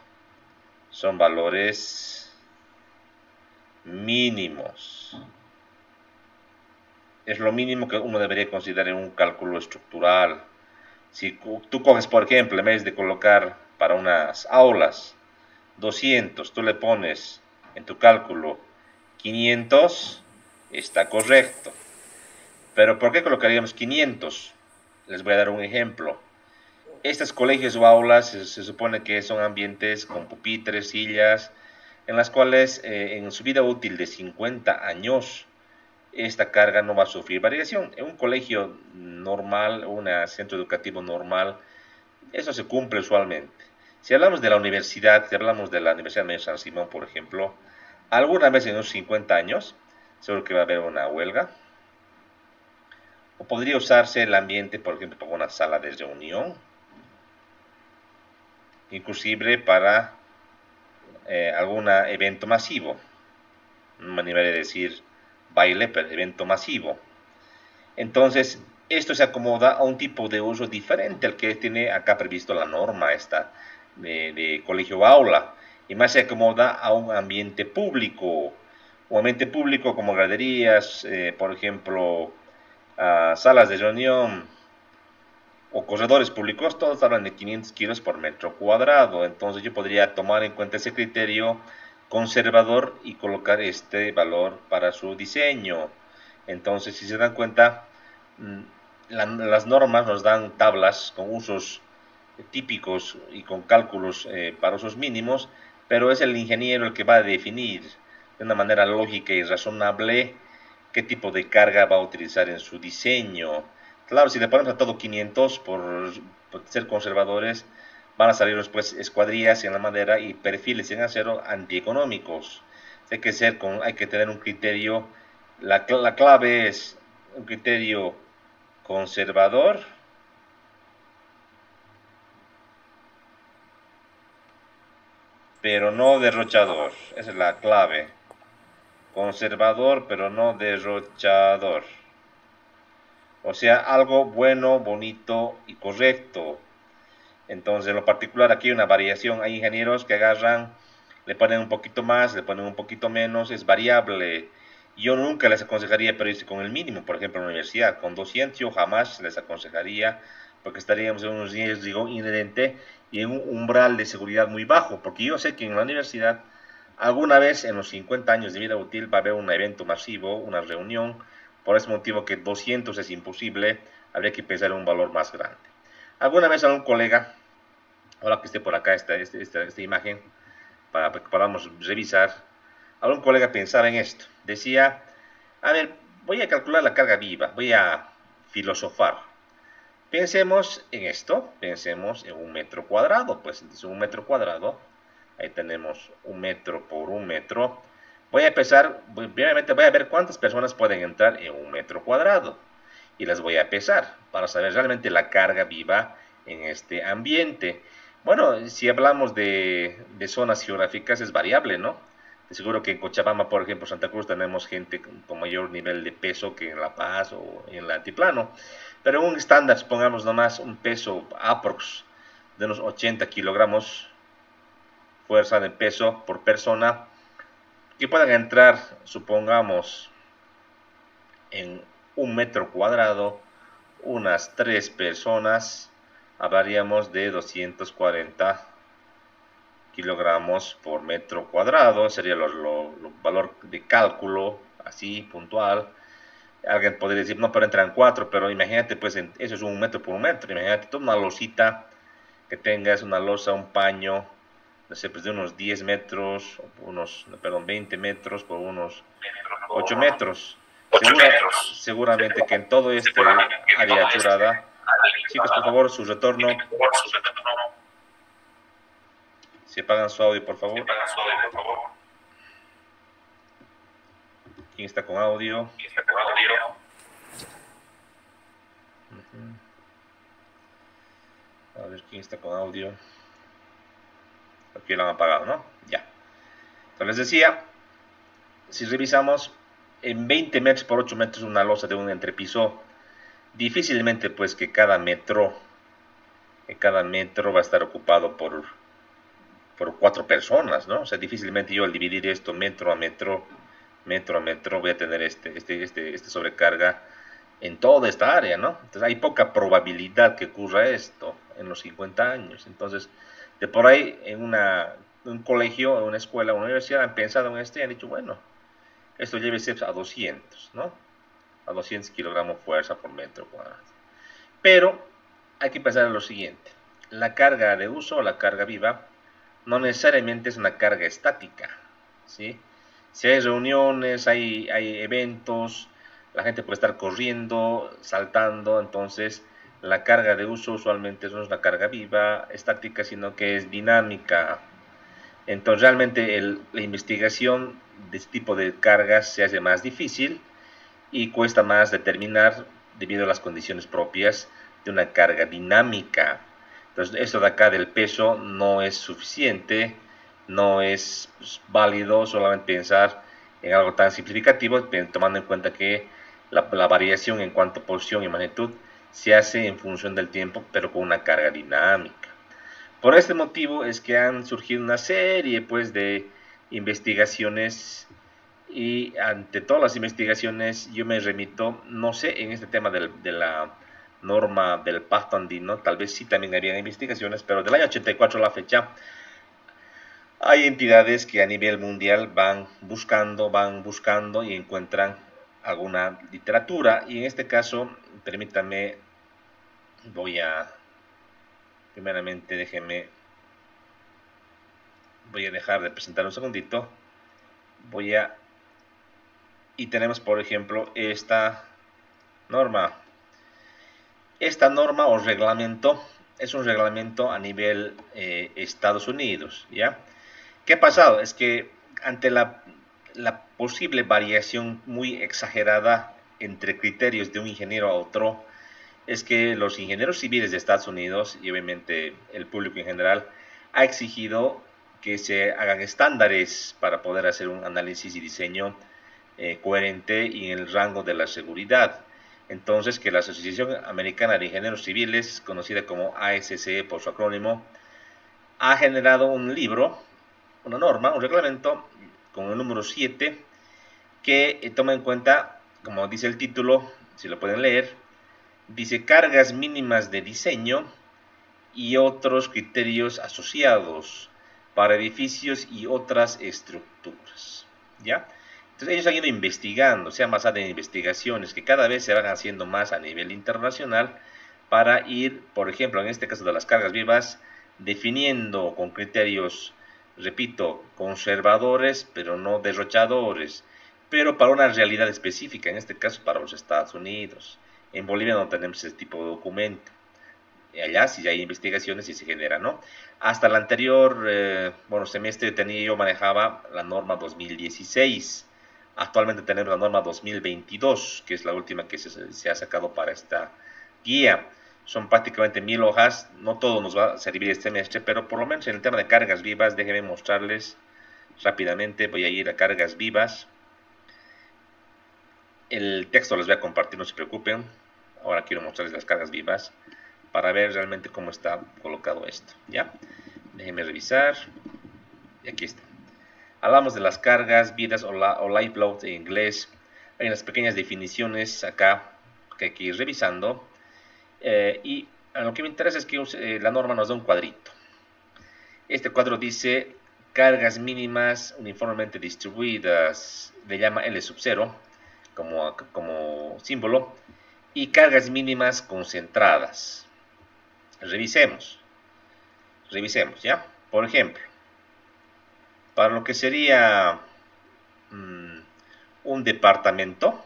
son valores mínimos. Es lo mínimo que uno debería considerar en un cálculo estructural. Si tú coges, por ejemplo, en vez de colocar para unas aulas 200, tú le pones en tu cálculo 500, está correcto. Pero ¿por qué colocaríamos 500? Les voy a dar un ejemplo. Estos colegios o aulas se supone que son ambientes con pupitres, sillas, en las cuales en su vida útil de 50 años esta carga no va a sufrir variación. En un colegio normal, un centro educativo normal, eso se cumple usualmente. Si hablamos de la universidad, si hablamos de la Universidad de San Simón, por ejemplo, alguna vez en unos 50 años, seguro que va a haber una huelga. O podría usarse el ambiente, por ejemplo, para una sala de reunión, inclusive para algún evento masivo. No me animaría a decir baile, pero evento masivo. Entonces, esto se acomoda a un tipo de uso diferente al que tiene acá previsto la norma esta de colegio o aula, y más se acomoda a un ambiente público como graderías, por ejemplo, salas de reunión o corredores públicos. Todos hablan de 500 kilos por metro cuadrado. Entonces yo podría tomar en cuenta ese criterio conservador y colocar este valor para su diseño. Entonces, si se dan cuenta, las normas nos dan tablas con usos típicos y con cálculos para usos mínimos, pero es el ingeniero el que va a definir de una manera lógica y razonable qué tipo de carga va a utilizar en su diseño. Claro, si le ponemos a todo 500 por ser conservadores, van a salir después escuadrillas en la madera y perfiles en acero antieconómicos. Hay que tener un criterio, la clave es un criterio conservador pero no derrochador. Esa es la clave. Conservador pero no derrochador. O sea, algo bueno, bonito y correcto. Entonces, en lo particular, aquí hay una variación. Hay ingenieros que agarran, le ponen un poquito más, le ponen un poquito menos, es variable. Yo nunca les aconsejaría pero irse con el mínimo, por ejemplo, en la universidad. Con 200 yo jamás les aconsejaría, porque estaríamos en un riesgo inherente y en un umbral de seguridad muy bajo. Porque yo sé que en la universidad, alguna vez en los 50 años de vida útil, va a haber un evento masivo, una reunión. Por ese motivo que 200 es imposible, habría que pensar en un valor más grande. Alguna vez algún colega, ahora que esté por acá esta imagen, para que podamos revisar, algún colega pensaba en esto. Decía, a ver, Voy a calcular la carga viva, voy a filosofar. Pensemos en esto, pensemos en un metro cuadrado, pues entonces un metro cuadrado, ahí tenemos un metro por un metro. Voy a empezar, primeramente voy a ver cuántas personas pueden entrar en un metro cuadrado y las voy a pesar para saber realmente la carga viva en este ambiente. Bueno, si hablamos de zonas geográficas es variable, ¿no? De seguro que en Cochabamba, por ejemplo, Santa Cruz, tenemos gente con mayor nivel de peso que en La Paz o en el altiplano. Pero un estándar, pongamos nomás un peso aprox de unos 80 kilogramos, fuerza de peso por persona, que puedan entrar, supongamos, en un metro cuadrado, unas 3 personas, hablaríamos de 240 kilogramos por metro cuadrado, sería lo valor de cálculo, así, puntual. Alguien podría decir, no, pero entran 4, pero imagínate, pues eso es un metro por un metro, imagínate toda una losita que tengas, una losa, un paño, no sé, pues de unos 10 metros, perdón, 20 metros por unos 8 metros. Seguramente que en todo este área churada, chicos, por favor, su retorno. Si apagan su audio, por favor. ¿Quién está con audio? A ver, ¿quién está con audio? Aquí lo han apagado, ¿no? Ya. Entonces les decía, si revisamos, en 20 metros por 8 metros una losa de un entrepiso, difícilmente pues que cada metro va a estar ocupado por 4 personas, ¿no? O sea, difícilmente yo al dividir esto metro a metro, voy a tener este sobrecarga en toda esta área, ¿no? Entonces hay poca probabilidad que ocurra esto en los 50 años. Entonces, de por ahí en un colegio, en una escuela, una universidad han pensado en esto y han dicho, bueno, esto llévese a 200, ¿no? A 200 kilogramos fuerza por metro cuadrado. Pero hay que pensar en lo siguiente. La carga de uso o la carga viva no necesariamente es una carga estática, ¿sí? Si hay reuniones, hay eventos, la gente puede estar corriendo, saltando, entonces la carga de uso usualmente no es una carga viva, estática, sino que es dinámica. Entonces realmente la investigación de este tipo de cargas se hace más difícil y cuesta más determinar debido a las condiciones propias de una carga dinámica. Entonces esto de acá del peso no es suficiente, no es válido solamente pensar en algo tan significativo, tomando en cuenta que la variación en cuanto a posición y magnitud se hace en función del tiempo, pero con una carga dinámica. Por este motivo es que han surgido una serie pues de investigaciones, y ante todas las investigaciones yo me remito, no sé, en este tema de la norma del Pacto Andino, tal vez sí también había investigaciones, pero del año 84 a la fecha hay entidades que a nivel mundial van buscando y encuentran alguna literatura, y en este caso, permítanme, primeramente voy a dejar de presentar un segundito, y tenemos por ejemplo esta norma o reglamento. Es un reglamento a nivel Estados Unidos, ¿ya? ¿Qué ha pasado? Es que ante la posible variación muy exagerada entre criterios de un ingeniero a otro, es que los ingenieros civiles de Estados Unidos y obviamente el público en general ha exigido que se hagan estándares para poder hacer un análisis y diseño coherente y en el rango de la seguridad. Entonces, que la Asociación Americana de Ingenieros Civiles, conocida como ASCE por su acrónimo, ha generado un libro, una norma, un reglamento con el número 7, que toma en cuenta, como dice el título, si lo pueden leer, dice cargas mínimas de diseño y otros criterios asociados para edificios y otras estructuras, ¿ya? Entonces ellos han ido investigando, se han basado en investigaciones que cada vez se van haciendo más a nivel internacional para ir, por ejemplo, en este caso de las cargas vivas, definiendo con criterios, repito, conservadores, pero no derrochadores, pero para una realidad específica, en este caso para los Estados Unidos. En Bolivia no tenemos ese tipo de documento. Allá sí hay investigaciones y se genera, ¿no? Hasta el anterior, semestre yo manejaba la norma 2016. Actualmente tenemos la norma 2022, que es la última que se ha sacado para esta guía. Son prácticamente 1000 hojas, no todo nos va a servir este semestre, pero por lo menos en el tema de cargas vivas, déjenme mostrarles rápidamente. Voy a ir a cargas vivas. El texto les voy a compartir, no se preocupen. Ahora quiero mostrarles las cargas vivas para ver realmente cómo está colocado esto, ¿ya? Déjenme revisar. Y aquí está. Hablamos de las cargas vivas o live load en inglés. Hay unas pequeñas definiciones acá que hay que ir revisando. Y lo que me interesa es que la norma nos da un cuadrito. Este cuadro dice cargas mínimas uniformemente distribuidas, le llama L sub 0 como símbolo, y cargas mínimas concentradas. Revisemos, ¿ya? Por ejemplo, para lo que sería un departamento,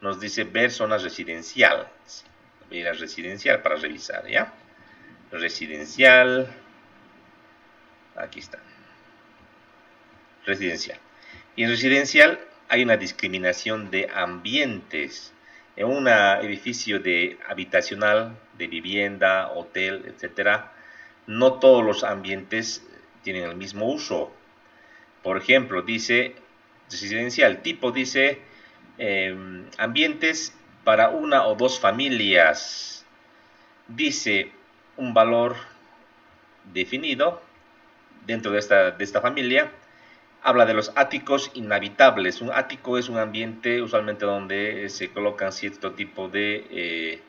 nos dice ver zonas residenciales. Voy a ir a residencial para revisar, ¿ya? Residencial, aquí está. Residencial. Y en residencial hay una discriminación de ambientes. En un edificio habitacional, de vivienda, hotel, etcétera, no todos los ambientes tienen el mismo uso. Por ejemplo, dice residencial, tipo dice ambientes para una o dos familias. Dice un valor definido dentro de esta familia. Habla de los áticos inhabitables. Un ático es un ambiente usualmente donde se colocan cierto tipo de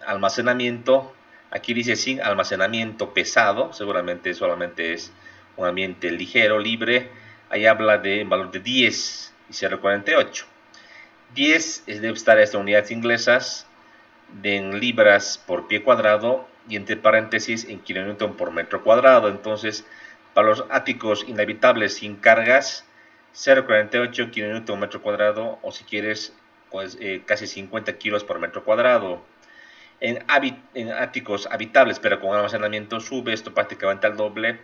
almacenamiento. Aquí dice sin almacenamiento pesado, seguramente solamente es un ambiente ligero, libre. Ahí habla de un valor de 10 y 0,48. 10 debe estar estas unidades inglesas en libras por pie cuadrado y entre paréntesis en kilonewton por metro cuadrado. Entonces, para los áticos inhabitables sin cargas, 0,48 kilonewton por metro cuadrado, o si quieres, pues casi 50 kilos por metro cuadrado. En áticos habitables pero con almacenamiento sube esto prácticamente al doble,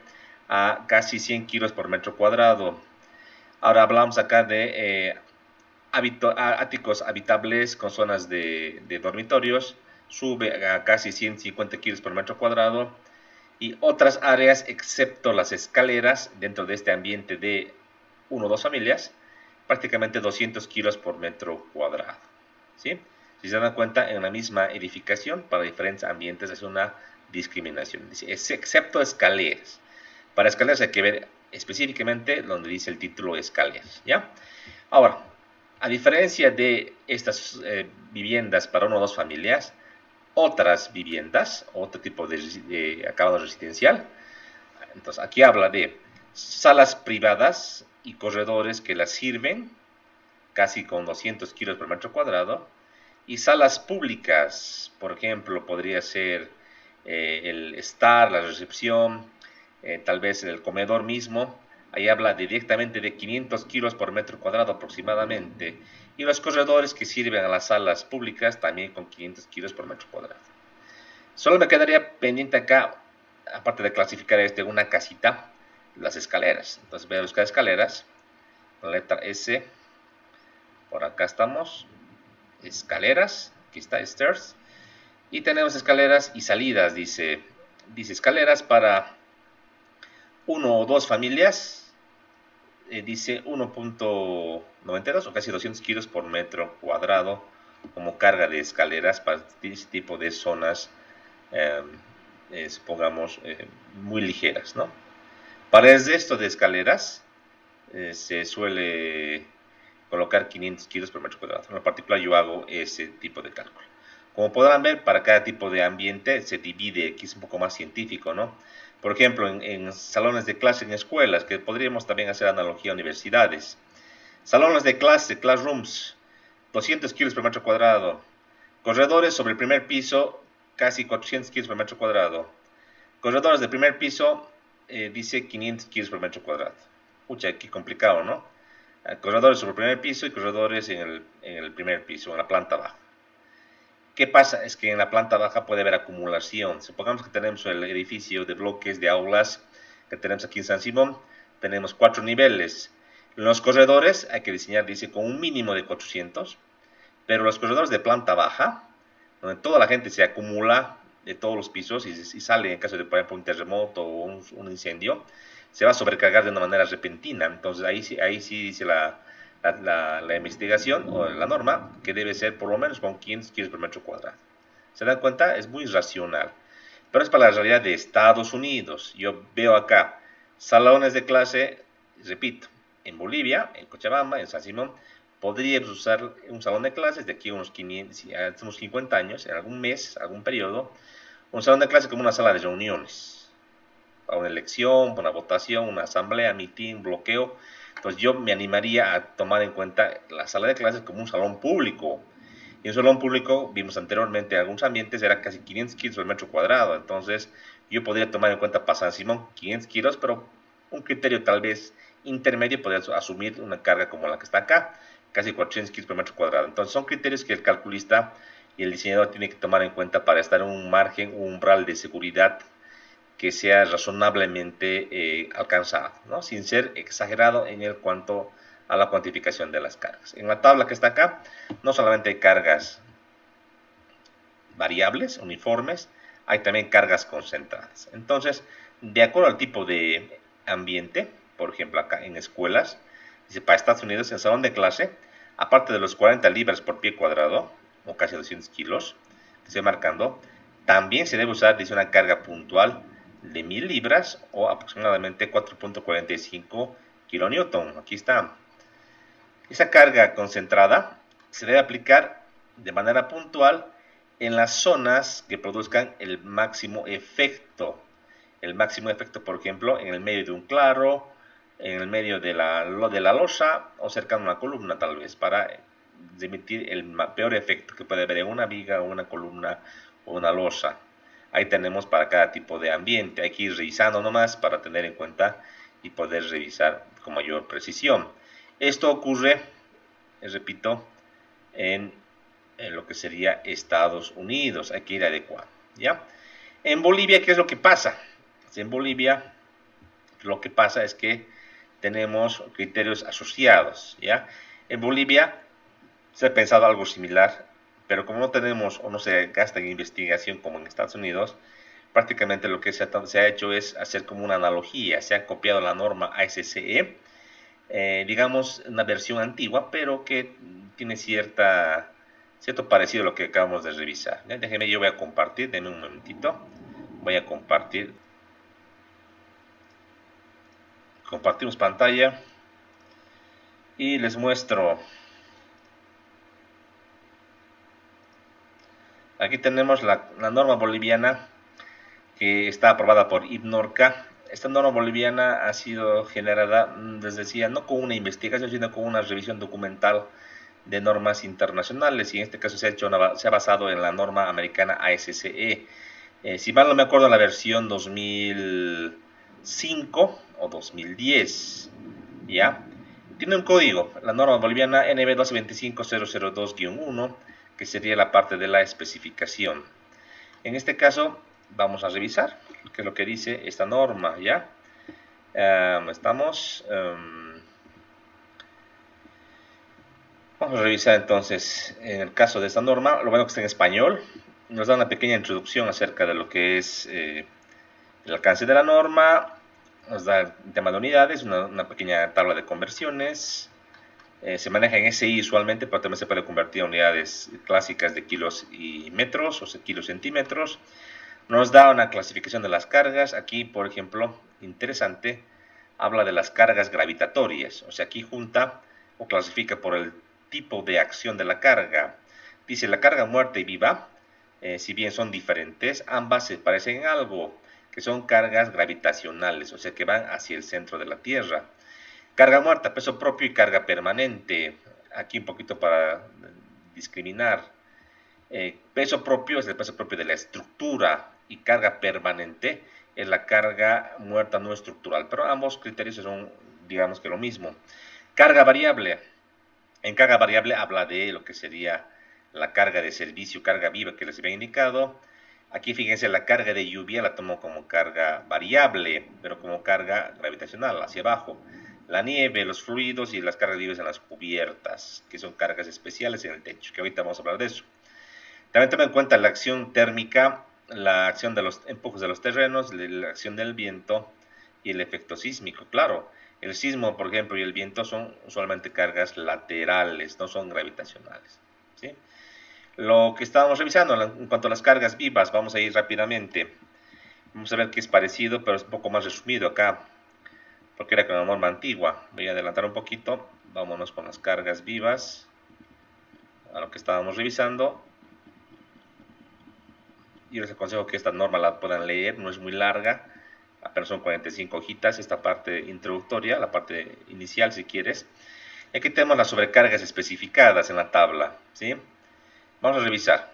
a casi 100 kilos por metro cuadrado. Ahora hablamos acá de áticos habitables con zonas de dormitorios, sube a casi 150 kilos por metro cuadrado. Y otras áreas, excepto las escaleras, dentro de este ambiente de 1 o 2 familias, prácticamente 200 kilos por metro cuadrado. ¿Sí? Si se dan cuenta, en la misma edificación, para diferentes ambientes, es una discriminación. Dice, excepto escaleras. Para escaleras hay que ver específicamente donde dice el título escaleras, ¿ya? Ahora, a diferencia de estas viviendas para 1 o 2 familias, otras viviendas, otro tipo de acabado residencial. Entonces, aquí habla de salas privadas y corredores que las sirven, casi con 200 kilos por metro cuadrado, y salas públicas, por ejemplo, podría ser el estar, la recepción, tal vez el comedor mismo. Ahí habla directamente de 500 kilos por metro cuadrado aproximadamente. Y los corredores que sirven a las salas públicas también con 500 kilos por metro cuadrado. Solo me quedaría pendiente acá, aparte de clasificar una casita, las escaleras. Entonces voy a buscar escaleras, la letra S, por acá estamos, escaleras, aquí está, stairs, y tenemos escaleras y salidas, dice escaleras para 1 o 2 familias, dice 1.92 o casi 200 kilos por metro cuadrado como carga de escaleras para este tipo de zonas, supongamos, muy ligeras, ¿no? Para esto de escaleras se suele colocar 500 kilos por metro cuadrado. En particular yo hago ese tipo de cálculo. Como podrán ver, para cada tipo de ambiente se divide, aquí es un poco más científico, ¿no? Por ejemplo, en salones de clase en escuelas, que podríamos también hacer analogía a universidades. Salones de clase, classrooms, 200 kilos por metro cuadrado. Corredores sobre el primer piso, casi 400 kilos por metro cuadrado. Corredores de primer piso, dice 500 kilos por metro cuadrado. Pucha, qué complicado, ¿no? Corredores sobre el primer piso y corredores en el primer piso, en la planta baja. ¿Qué pasa? Es que en la planta baja puede haber acumulación. Supongamos que tenemos el edificio de bloques de aulas que tenemos aquí en San Simón. Tenemos 4 niveles. Los corredores hay que diseñar, dice, con un mínimo de 400. Pero los corredores de planta baja, donde toda la gente se acumula de todos los pisos y sale en caso de, por ejemplo, un terremoto o un incendio, se va a sobrecargar de una manera repentina. Entonces ahí sí dice la investigación o la norma que debe ser por lo menos con 500 kilos por metro cuadrado. ¿Se dan cuenta? Es muy racional. Pero es para la realidad de Estados Unidos. Yo veo acá salones de clase, repito, en Bolivia, en Cochabamba, en San Simón, podríamos usar un salón de clases de aquí a unos 50 años, en algún mes, algún periodo, un salón de clase como una sala de reuniones, para una elección, para una votación, una asamblea, mitin, bloqueo. Entonces yo me animaría a tomar en cuenta la sala de clases como un salón público. Y un salón público, vimos anteriormente en algunos ambientes, era casi 500 kilos por metro cuadrado. Entonces yo podría tomar en cuenta para San Simón 500 kilos, pero un criterio tal vez intermedio podría asumir una carga como la que está acá, casi 400 kilos por metro cuadrado. Entonces son criterios que el calculista y el diseñador tienen que tomar en cuenta para estar en un margen, un umbral de seguridad que sea razonablemente alcanzado, ¿no? Sin ser exagerado en el cuanto a la cuantificación de las cargas. En la tabla que está acá, no solamente hay cargas variables, uniformes, hay también cargas concentradas. Entonces, de acuerdo al tipo de ambiente, por ejemplo acá en escuelas, dice para Estados Unidos, en salón de clase, aparte de los 40 libras por pie cuadrado, o casi 200 kilos, que estoy marcando, también se debe usar, dice, una carga puntual de 1000 libras o aproximadamente 4.45 kilonewton. Aquí está. Esa carga concentrada se debe aplicar de manera puntual en las zonas que produzcan el máximo efecto. El máximo efecto, por ejemplo, en el medio de un claro, en el medio de la losa o cerca de una columna, tal vez, para emitir el peor efecto que puede haber en una viga, una columna o una losa. Ahí tenemos para cada tipo de ambiente. Hay que ir revisando nomás para tener en cuenta y poder revisar con mayor precisión. Esto ocurre, repito, en lo que sería Estados Unidos. Hay que ir adecuando, ¿ya? En Bolivia, ¿qué es lo que pasa? En Bolivia, lo que pasa es que tenemos criterios asociados, ¿ya? En Bolivia se ha pensado algo similar, pero como no tenemos o no se gasta en investigación como en Estados Unidos, prácticamente lo que se ha hecho es hacer como una analogía. Se ha copiado la norma ASCE, digamos una versión antigua, pero que tiene cierto parecido a lo que acabamos de revisar. Déjenme, yo voy a compartir, denme un momentito, voy a compartir. Compartimos pantalla y les muestro. Aquí tenemos la norma boliviana que está aprobada por IPNORCA. Esta norma boliviana ha sido generada, les decía, no con una investigación, sino con una revisión documental de normas internacionales, y en este caso se ha basado en la norma americana ASCE. Si mal no me acuerdo, la versión 2005 o 2010, ¿ya? Tiene un código, la norma boliviana NB 1225.002-1, que sería la parte de la especificación. En este caso vamos a revisar qué es lo que dice esta norma, ¿ya? Vamos a revisar entonces en el caso de esta norma. Lo bueno que está en español, nos da una pequeña introducción acerca de lo que es el alcance de la norma, nos da el tema de unidades, una pequeña tabla de conversiones. Se maneja en SI usualmente, pero también se puede convertir a unidades clásicas de kilos y metros o kilos centímetros. Nos da una clasificación de las cargas. Aquí, por ejemplo, interesante, habla de las cargas gravitatorias. O sea, aquí junta o clasifica por el tipo de acción de la carga. Dice la carga muerta y viva, si bien son diferentes, ambas se parecen en algo, que son cargas gravitacionales, o sea que van hacia el centro de la Tierra. Carga muerta, peso propio y carga permanente. Aquí un poquito para discriminar. Peso propio es el peso propio de la estructura y carga permanente es la carga muerta no estructural. Pero ambos criterios son, digamos que lo mismo. Carga variable. En carga variable habla de lo que sería la carga de servicio, carga viva que les había indicado. Aquí fíjense, la carga de lluvia la tomo como carga variable, pero como carga gravitacional, hacia abajo. La nieve, los fluidos y las cargas vivas en las cubiertas, que son cargas especiales en el techo, que ahorita vamos a hablar de eso. También toma en cuenta la acción térmica, la acción de los empujos de los terrenos, la acción del viento y el efecto sísmico. Claro, el sismo, por ejemplo, y el viento son usualmente cargas laterales, no son gravitacionales, ¿sí? Lo que estábamos revisando en cuanto a las cargas vivas, vamos a ir rápidamente. Vamos a ver que es parecido, pero es un poco más resumido acá, porque era con la norma antigua. Voy a adelantar un poquito, vámonos con las cargas vivas, a lo que estábamos revisando. Yo les aconsejo que esta norma la puedan leer, no es muy larga, apenas son 45 hojitas, esta parte introductoria, la parte inicial si quieres. Y aquí tenemos las sobrecargas especificadas en la tabla, ¿sí? Vamos a revisar.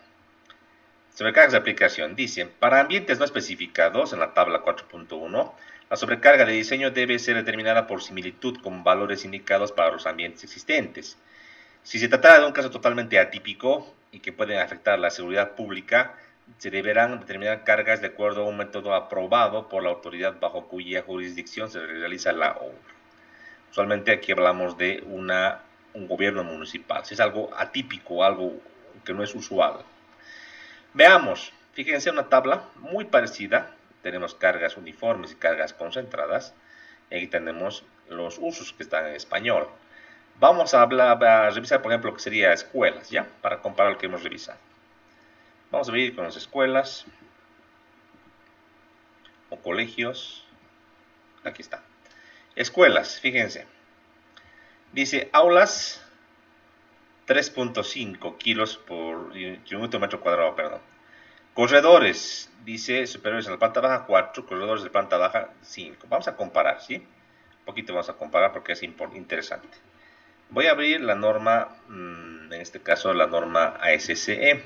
Sobrecargas de aplicación. Dice, para ambientes no especificados, en la tabla 4.1, la sobrecarga de diseño debe ser determinada por similitud con valores indicados para los ambientes existentes. Si se tratara de un caso totalmente atípico y que pueden afectar la seguridad pública, se deberán determinar cargas de acuerdo a un método aprobado por la autoridad bajo cuya jurisdicción se realiza la obra. Usualmente aquí hablamos de un gobierno municipal. Si es algo atípico, algo que no es usual. Veamos, fíjense una tabla muy parecida. Tenemos cargas uniformes y cargas concentradas. Y aquí tenemos los usos que están en español. Vamos a revisar, por ejemplo, lo que sería escuelas, ¿ya? Para comparar lo que hemos revisado. Vamos a ver con las escuelas o colegios. Aquí está. Escuelas, fíjense. Dice aulas 3.5 kilos por kilómetro metro cuadrado, perdón. Corredores, dice superiores en la planta baja 4, corredores de planta baja 5. Vamos a comparar, ¿sí? Un poquito vamos a comparar porque es interesante. Voy a abrir la norma, en este caso la norma ASCE,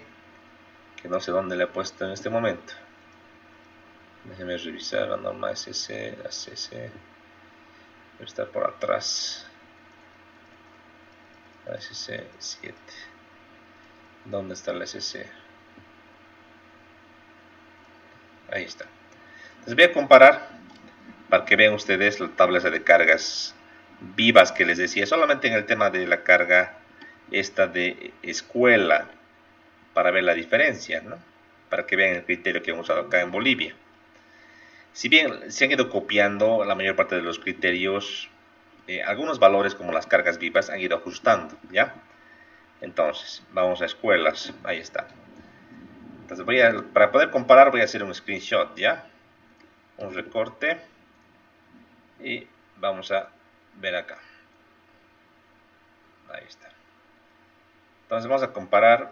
que no sé dónde le he puesto en este momento. Déjenme revisar la norma ASCE, debe estar por atrás. ASCE 7. ¿Dónde está la ASCE? Ahí está. Les voy a comparar para que vean ustedes las tablas de cargas vivas que les decía, solamente en el tema de la carga esta de escuela, para ver la diferencia, ¿no? Para que vean el criterio que hemos usado acá en Bolivia. Si bien se han ido copiando la mayor parte de los criterios, algunos valores como las cargas vivas han ido ajustando, ¿ya? Entonces, vamos a escuelas, ahí está. Entonces para poder comparar voy a hacer un screenshot, ¿ya? Un recorte y vamos a ver acá. Ahí está. Entonces vamos a comparar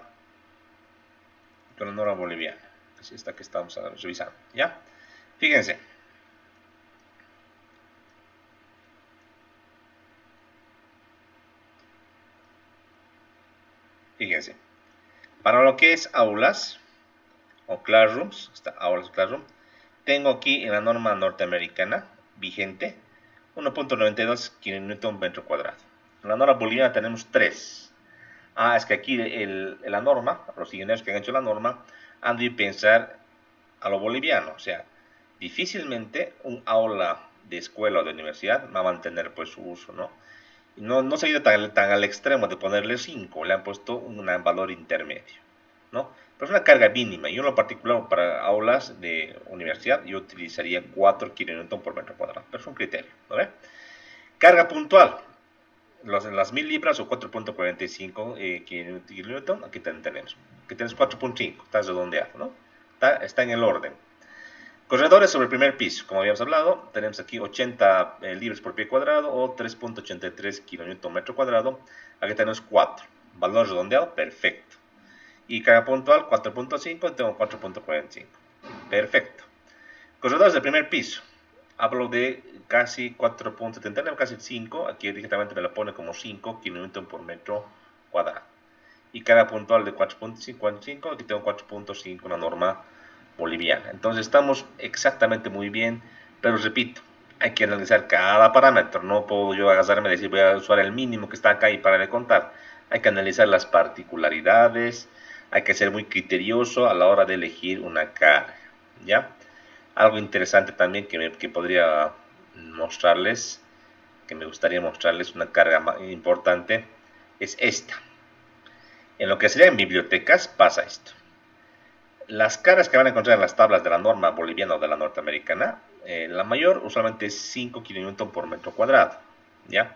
con la norma boliviana, que es esta que estamos revisando, ¿ya? Fíjense. Fíjense. Para lo que es aulas o classrooms, está aulas o classroom, tengo aquí en la norma norteamericana vigente 1.92 kN metro cuadrado. En la norma boliviana tenemos 3. Es que aquí la norma, los ingenieros que han hecho la norma, han de pensar a lo boliviano. O sea, difícilmente un aula de escuela o de universidad va a mantener pues su uso, ¿no? No se ha ido tan al extremo de ponerle 5, le han puesto un valor intermedio, ¿no? Pero es una carga mínima. Yo en lo particular para aulas de universidad yo utilizaría 4 kN por metro cuadrado, pero es un criterio, ¿no ve? Carga puntual, las 1000 libras o 4.45 kN, aquí tenemos. Aquí tenemos 4.5, está redondeado, ¿no? Está en el orden. Corredores sobre el primer piso, como habíamos hablado, tenemos aquí 80 libras por pie cuadrado o 3.83 kN metro cuadrado. Aquí tenemos 4. Valor redondeado, perfecto. Y carga puntual, 4.5, tengo 4.45. Perfecto. Corredores del primer piso. Hablo de casi 4.79, casi 5. Aquí directamente me la pone como 5 kN por metro cuadrado. Y carga puntual de 4.55, aquí tengo 4.5, una norma boliviana. Entonces estamos exactamente muy bien, pero repito, hay que analizar cada parámetro. No puedo yo agarrarme y decir voy a usar el mínimo que está acá y para de contar. Hay que analizar las particularidades, hay que ser muy criterioso a la hora de elegir una carga, ¿ya? Algo interesante también que podría mostrarles, que me gustaría mostrarles una carga importante, es esta. En lo que sería en bibliotecas pasa esto. Las cargas que van a encontrar en las tablas de la norma boliviana o de la norteamericana, la mayor usualmente es 5 kN por metro cuadrado, ¿ya?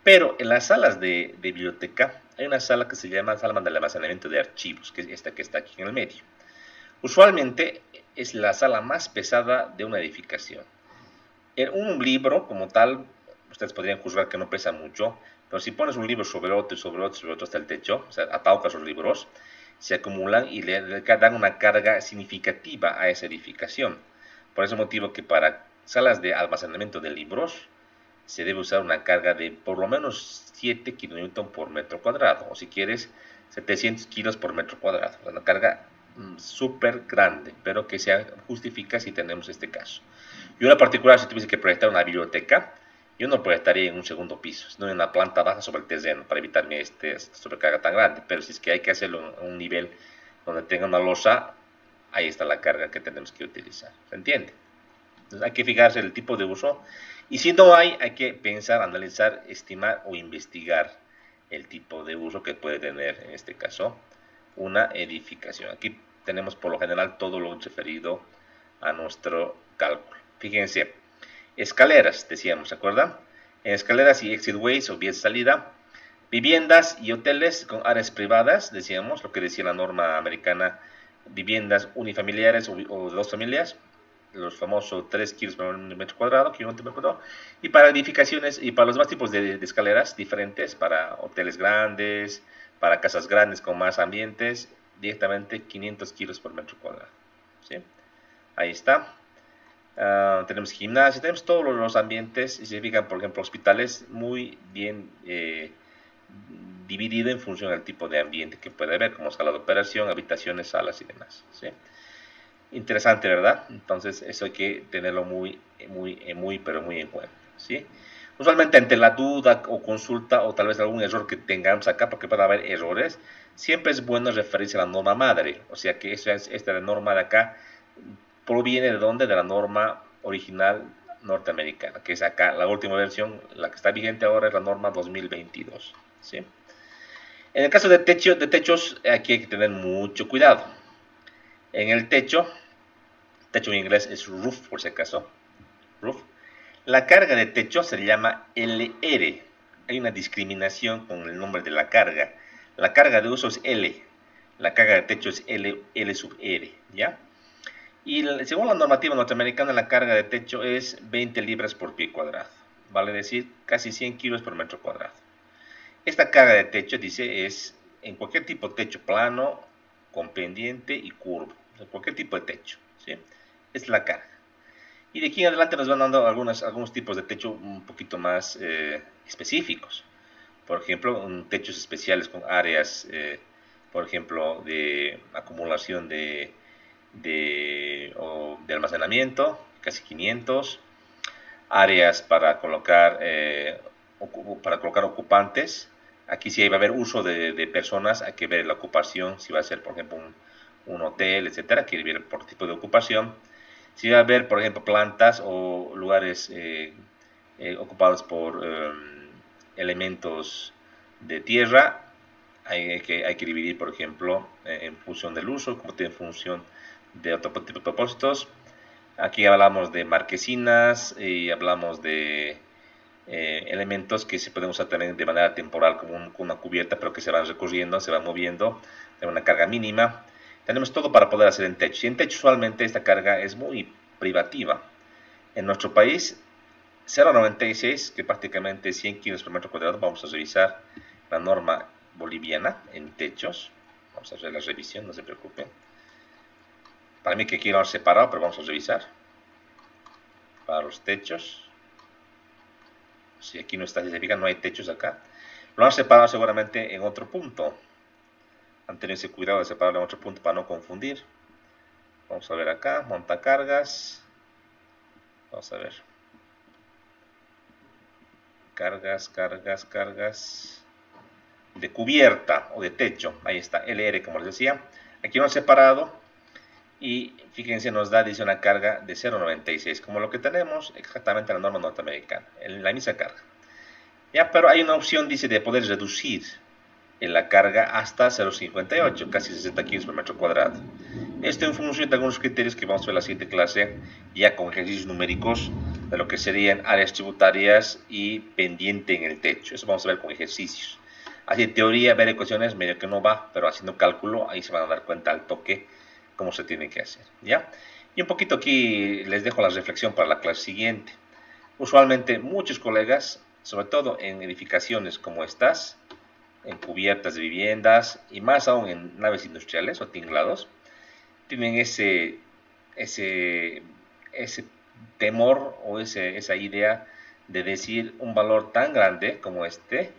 Pero en las salas de biblioteca hay una sala que se llama sala de almacenamiento de archivos, que es esta que está aquí en el medio. Usualmente es la sala más pesada de una edificación. Un libro como tal, ustedes podrían juzgar que no pesa mucho, pero si pones un libro sobre otro, sobre otro, sobre otro hasta el techo, o sea, ataucas los libros, se acumulan y le dan una carga significativa a esa edificación. Por ese motivo que para salas de almacenamiento de libros se debe usar una carga de por lo menos 7 kN por metro cuadrado, o si quieres 700 kilos por metro cuadrado. Una carga súper grande, pero que se justifica si tenemos este caso. Y una particular, si tuviese que proyectar una biblioteca, yo no proyectaría en un segundo piso, sino en la planta baja sobre el terreno, para evitarme esta sobrecarga tan grande. Pero si es que hay que hacerlo en un nivel donde tenga una losa, ahí está la carga que tenemos que utilizar. ¿Se entiende? Entonces hay que fijarse el tipo de uso. Y si no hay que pensar, analizar, estimar o investigar el tipo de uso que puede tener, en este caso, una edificación. Aquí tenemos por lo general todo lo referido a nuestro cálculo. Fíjense, escaleras, decíamos, ¿se acuerdan? En escaleras y exitways o vías de salida, viviendas y hoteles con áreas privadas, decíamos, lo que decía la norma americana, viviendas unifamiliares o de dos familias, los famosos 3 kilos por metro cuadrado, y para edificaciones y para los demás tipos de escaleras diferentes, para hoteles grandes, para casas grandes con más ambientes, directamente 500 kilos por metro cuadrado. ¿Sí? Ahí está. Tenemos gimnasio, tenemos todos los ambientes, y se fijan, por ejemplo, hospitales muy bien dividido en función del tipo de ambiente que puede haber, como sala de operación, habitaciones, salas y demás. ¿Sí? Interesante, ¿verdad? Entonces eso hay que tenerlo pero muy en cuenta, ¿sí? Usualmente ante la duda o consulta o tal vez algún error que tengamos acá, porque puede haber errores, siempre es bueno referirse a la norma madre, o sea que esta norma de acá proviene de dónde, de la norma original norteamericana, que es acá la última versión, la que está vigente ahora es la norma 2022, ¿sí? En el caso de techos, aquí hay que tener mucho cuidado. En el techo en inglés es roof, por si acaso, roof. La carga de techo se llama LR. Hay una discriminación con el nombre de la carga. La carga de uso es L. La carga de techo es L sub R, ¿ya? Y según la normativa norteamericana, la carga de techo es 20 libras por pie cuadrado. Vale decir, casi 100 kilos por metro cuadrado. Esta carga de techo, dice, es en cualquier tipo de techo plano, con pendiente y curvo. O sea, cualquier tipo de techo, ¿sí? Es la carga. Y de aquí en adelante nos van dando algunos tipos de techo un poquito más específicos. Por ejemplo, techos especiales con áreas, por ejemplo, de acumulación de almacenamiento, casi 500. Áreas para colocar ocupantes. Aquí sí va a haber uso de personas, hay que ver la ocupación, si va a ser, por ejemplo, un hotel, etcétera, hay que ver por tipo de ocupación. Si va a haber, por ejemplo, plantas o lugares ocupados por elementos de tierra, hay que dividir, por ejemplo, en función del uso, como tiene función de otro tipo de propósitos. Aquí hablamos de marquesinas y hablamos de elementos que se pueden usar también de manera temporal como una cubierta, pero que se van recorriendo, se van moviendo de una carga mínima. Tenemos todo para poder hacer en techo. Y en techo usualmente esta carga es muy privativa. En nuestro país, 0,96, que prácticamente 100 kilos por metro cuadrado. Vamos a revisar la norma boliviana en techos. Vamos a hacer la revisión, no se preocupen. Para mí que quiero separado, pero vamos a revisar. Para los techos. Si aquí no está, si se fijan, no hay techos acá. Lo han separado seguramente en otro punto. Han tenido ese cuidado de separarlo en otro punto para no confundir. Vamos a ver acá, montacargas. Vamos a ver. cargas de cubierta o de techo. Ahí está, LR, como les decía. Aquí lo he separado y fíjense, nos da, dice, una carga de 0,96, como lo que tenemos exactamente en la norma norteamericana, en la misma carga. Ya, pero hay una opción, dice, de poder reducir en la carga hasta 0,58, casi 60 kilos por metro cuadrado. Esto en función de algunos criterios que vamos a ver en la siguiente clase, ya con ejercicios numéricos de lo que serían áreas tributarias y pendiente en el techo. Eso vamos a ver con ejercicios. Así en teoría, ver ecuaciones medio que no va, pero haciendo cálculo, ahí se van a dar cuenta al toque cómo se tiene que hacer, ¿ya? Y un poquito aquí les dejo la reflexión para la clase siguiente. Usualmente muchos colegas, sobre todo en edificaciones como estas, en cubiertas de viviendas y más aún en naves industriales o tinglados, tienen ese temor o esa idea de decir un valor tan grande como este,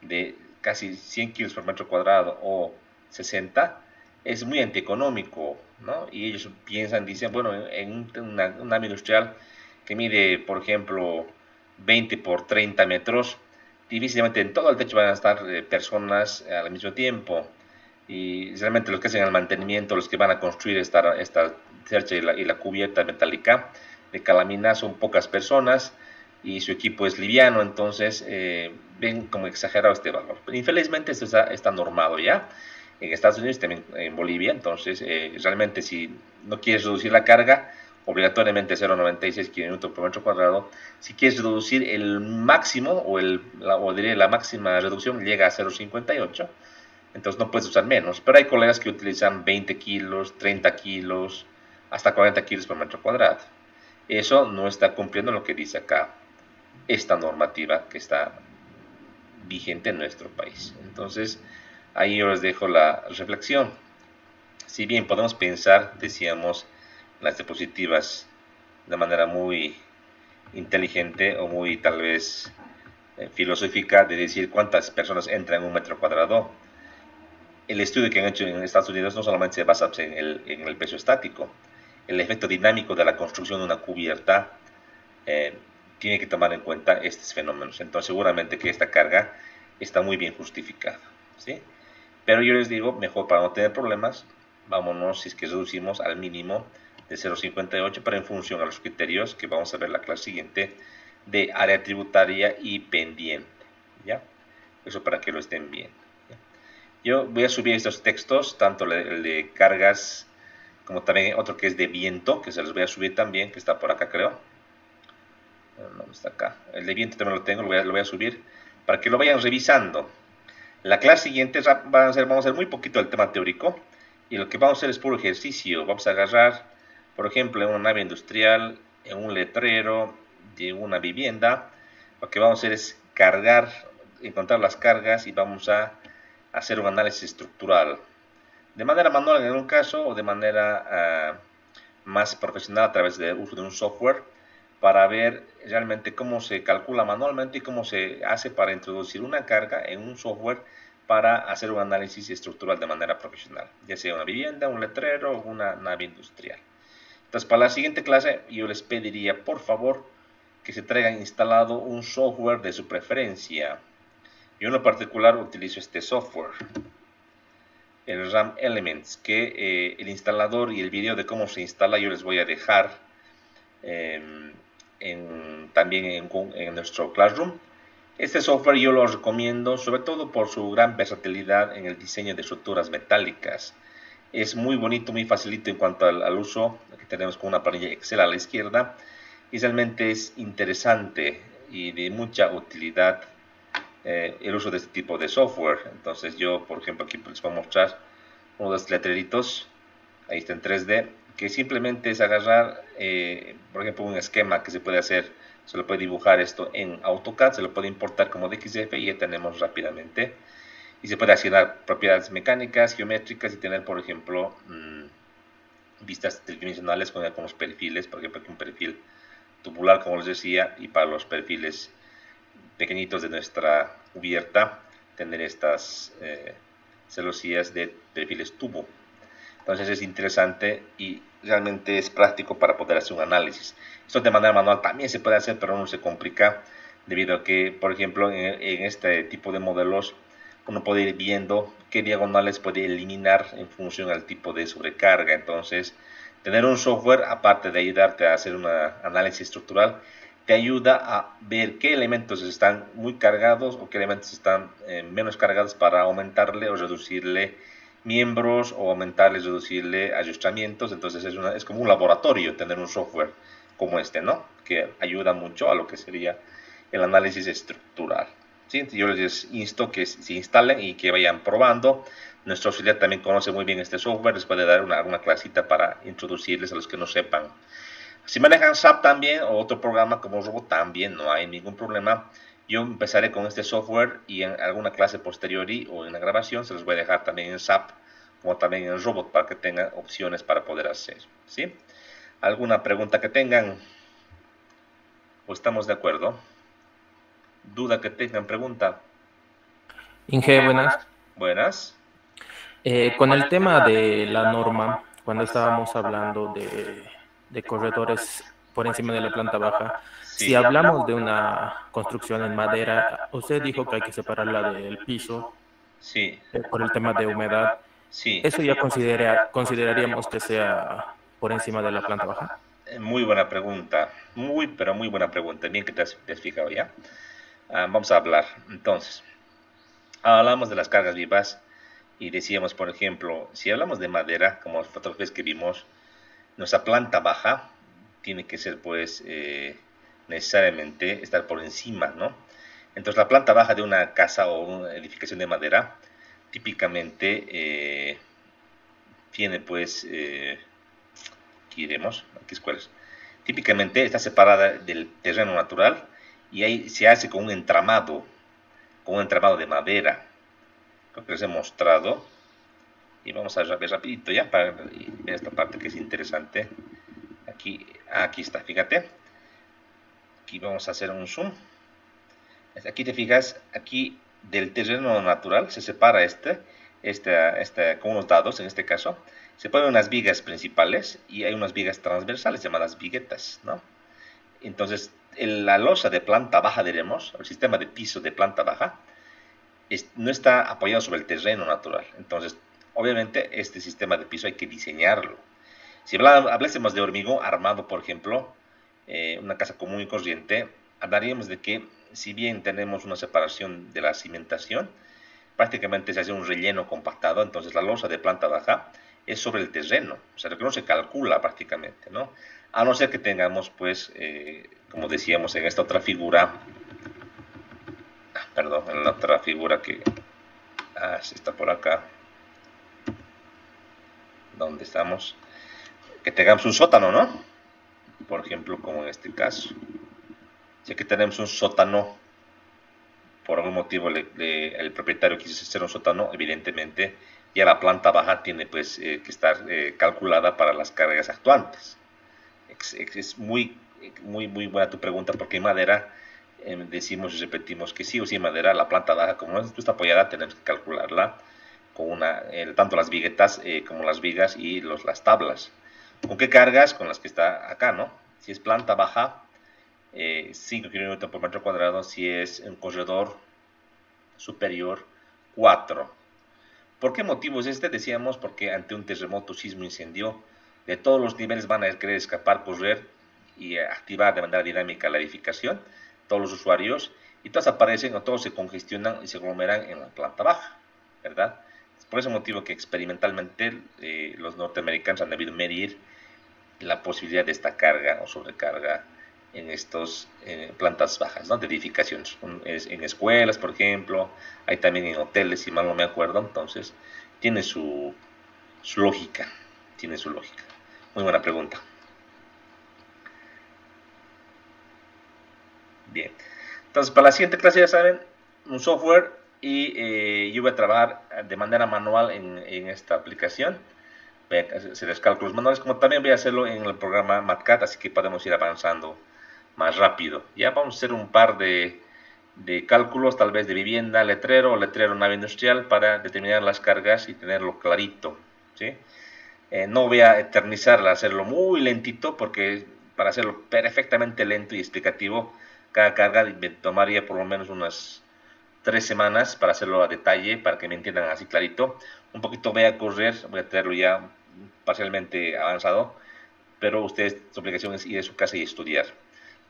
de casi 100 kilos por metro cuadrado o 60, es muy antieconómico, ¿no? Y ellos piensan, dicen, bueno, en una nave industrial que mide, por ejemplo, 20 por 30 metros, difícilmente en todo el techo van a estar personas al mismo tiempo. Y realmente los que hacen el mantenimiento, los que van a construir esta cercha y la cubierta metálica de calamina son pocas personas y su equipo es liviano, entonces ven como exagerado este valor. Pero infelizmente esto está normado ya en Estados Unidos y también en Bolivia, entonces realmente si no quieres reducir la carga, obligatoriamente 0,96 kN por metro cuadrado. Si quieres reducir el máximo o diría la máxima reducción llega a 0,58, entonces no puedes usar menos, pero hay colegas que utilizan 20 kilos, 30 kilos, hasta 40 kilos por metro cuadrado. Eso no está cumpliendo lo que dice acá esta normativa que está vigente en nuestro país. Entonces ahí yo les dejo la reflexión. Si bien podemos pensar, decíamos, las diapositivas de manera muy inteligente o muy tal vez filosófica de decir cuántas personas entran en un metro cuadrado, el estudio que han hecho en Estados Unidos no solamente se basa en el peso estático, el efecto dinámico de la construcción de una cubierta tiene que tomar en cuenta estos fenómenos. Entonces seguramente que esta carga está muy bien justificada, ¿sí? Pero yo les digo, mejor para no tener problemas, vámonos, si es que reducimos al mínimo de 0,58, pero en función a los criterios que vamos a ver la clase siguiente de área tributaria y pendiente, ¿ya? Eso para que lo estén viendo. Yo voy a subir estos textos, tanto el de cargas como también otro que es de viento, que se los voy a subir también, que está por acá creo. No está acá. El de viento también lo tengo, lo voy a subir para que lo vayan revisando. La clase siguiente vamos a hacer muy poquito el tema teórico y lo que vamos a hacer es puro ejercicio. Vamos a agarrar, por ejemplo, en una nave industrial, en un letrero de una vivienda. Lo que vamos a hacer es encontrar las cargas y vamos a hacer un análisis estructural de manera manual en un caso o de manera más profesional a través del uso de un software para ver realmente cómo se calcula manualmente y cómo se hace para introducir una carga en un software para hacer un análisis estructural de manera profesional, ya sea una vivienda, un letrero o una nave industrial. Entonces para la siguiente clase yo les pediría por favor que se traigan instalado un software de su preferencia. Yo en lo particular utilizo este software, el RAM Elements, que el instalador y el video de cómo se instala yo les voy a dejar también en nuestro Classroom. Este software yo lo recomiendo sobre todo por su gran versatilidad en el diseño de estructuras metálicas. Es muy bonito, muy facilito en cuanto al uso. Aquí tenemos con una planilla Excel a la izquierda y realmente es interesante y de mucha utilidad el uso de este tipo de software. Entonces yo, por ejemplo, aquí les voy a mostrar uno de los letreritos, ahí está en 3D, que simplemente es agarrar, por ejemplo, un esquema que se puede hacer, se lo puede dibujar esto en AutoCAD, se lo puede importar como DXF y ya tenemos rápidamente. Y se puede asignar propiedades mecánicas, geométricas y tener, por ejemplo, vistas tridimensionales con los perfiles, por ejemplo, aquí un perfil tubular, como les decía, y para los perfiles pequeñitos de nuestra cubierta, tener estas celosías de perfiles tubo. Entonces es interesante y realmente es práctico para poder hacer un análisis. Esto de manera manual también se puede hacer, pero no se complica debido a que, por ejemplo, en este tipo de modelos, uno puede ir viendo qué diagonales puede eliminar en función al tipo de sobrecarga. Entonces, tener un software, aparte de ayudarte a hacer un análisis estructural, te ayuda a ver qué elementos están muy cargados o qué elementos están menos cargados para aumentarle o reducirle miembros o aumentarle, reducirle ayuntamientos. Entonces es como un laboratorio tener un software como este, ¿no? Que ayuda mucho a lo que sería el análisis estructural. ¿Sí? Yo les insto que se instalen y que vayan probando. Nuestro auxiliar también conoce muy bien este software, les puede dar una clasita para introducirles a los que no sepan. Si manejan SAP también o otro programa como Robot también, no hay ningún problema. Yo empezaré con este software y en alguna clase posteriori o en la grabación se los voy a dejar también en SAP como también en Robot para que tengan opciones para poder hacer. ¿Sí? ¿Alguna pregunta que tengan? ¿O estamos de acuerdo? ¿Duda que tengan? ¿Pregunta? Inge, buenas. Buenas. Con el tema de la norma, cuando estábamos hablando de corredores por encima de la planta baja, Sí. si hablamos de una construcción en madera, usted dijo que hay que separarla del piso Sí, por el tema de humedad. sí. ¿Eso ya consideraríamos que sea por encima de la planta baja? Muy buena pregunta. Pero muy buena pregunta. Bien que te has fijado ya. Vamos a hablar. Entonces, hablamos de las cargas vivas y decíamos, por ejemplo, si hablamos de madera, como las fotografías que vimos, nuestra planta baja tiene que ser, pues, necesariamente estar por encima, ¿no? Entonces, la planta baja de una casa o una edificación de madera, típicamente tiene, pues, aquí iremos, aquí escuelas. Típicamente está separada del terreno natural y ahí se hace con un entramado de madera. Creo que les he mostrado. Y vamos a ver rapidito ya para ver esta parte que es interesante. Aquí está, fíjate. Aquí vamos a hacer un zoom. Aquí te fijas, aquí del terreno natural se separa con unos dados en este caso. Se ponen unas vigas principales y hay unas vigas transversales llamadas viguetas, ¿no? Entonces, la losa de planta baja, diremos, el sistema de piso de planta baja, no está apoyado sobre el terreno natural. Entonces, obviamente, este sistema de piso hay que diseñarlo. Si hablásemos de hormigón armado, por ejemplo, una casa común y corriente, hablaríamos de que, si bien tenemos una separación de la cimentación, prácticamente se hace un relleno compactado. Entonces, la losa de planta baja es sobre el terreno, o sea, lo que no se calcula prácticamente, ¿no? A no ser que tengamos, pues, como decíamos en esta otra figura, en la otra figura que está por acá, donde estamos, que tengamos un sótano, ¿no? Por ejemplo, como en este caso. Si aquí tenemos un sótano, por algún motivo el propietario quiso hacer un sótano, evidentemente ya la planta baja tiene, pues, que estar calculada para las cargas actuantes. Es muy buena tu pregunta, porque en madera decimos y repetimos que sí o sí en madera la planta baja, como no está apoyada, tenemos que calcularla con tanto las viguetas como las vigas y las tablas. ¿Con qué cargas? Con las que está acá, ¿no? Si es planta baja, 5 kN por metro cuadrado. Si es un corredor superior, 4. ¿Por qué motivo es este? Decíamos porque ante un terremoto, sismo, incendio, de todos los niveles van a querer escapar, correr y activar de manera dinámica la edificación, todos los usuarios, y todos aparecen o todos se congestionan y se aglomeran en la planta baja, ¿verdad? Es por ese motivo que experimentalmente los norteamericanos han debido medir la posibilidad de esta carga o sobrecarga en estas plantas bajas, ¿no? De edificaciones, en escuelas, por ejemplo, hay también en hoteles, si mal no me acuerdo. Entonces tiene su lógica, muy buena pregunta. Bien, entonces para la siguiente clase, ya saben, un software, y yo voy a trabajar de manera manual en esta aplicación. Voy a hacer cálculos manuales, como también voy a hacerlo en el programa MATCAD, así que podemos ir avanzando más rápido. Ya vamos a hacer un par de cálculos, tal vez de vivienda, letrero o letrero nave industrial, para determinar las cargas y tenerlo clarito, ¿sí? No voy a eternizar, hacerlo muy lentito, porque para hacerlo perfectamente lento y explicativo cada carga me tomaría por lo menos unas 3 semanas para hacerlo a detalle, para que me entiendan así clarito. Un poquito voy a correr, voy a tenerlo ya parcialmente avanzado, pero ustedes, su obligación es ir a su casa y estudiar.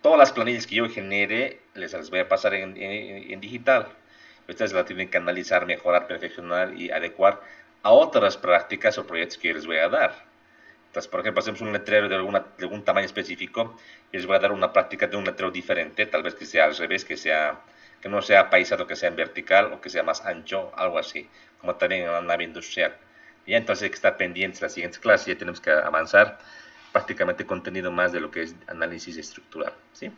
Todas las planillas que yo genere, les voy a pasar en digital. Ustedes la tienen que analizar, mejorar, perfeccionar y adecuar a otras prácticas o proyectos que yo les voy a dar. Entonces, por ejemplo, hacemos un letrero de algún tamaño específico y les voy a dar una práctica de un letrero diferente, tal vez que sea al revés, que no sea paisado, que sea en vertical o que sea más ancho, algo así, como también en una nave industrial. Y entonces hay que estar pendientes la siguiente clase, ya tenemos que avanzar prácticamente contenido más de lo que es análisis estructural, ¿sí?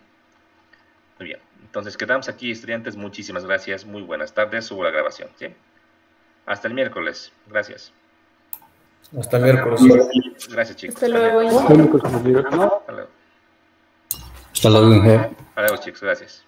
Muy bien, entonces quedamos aquí, estudiantes, muchísimas gracias, muy buenas tardes, subo la grabación, ¿sí? Hasta el miércoles, gracias. Hasta el miércoles. Gracias, chicos. Hasta luego. Hasta luego. Hasta luego. Hasta luego, chicos, gracias.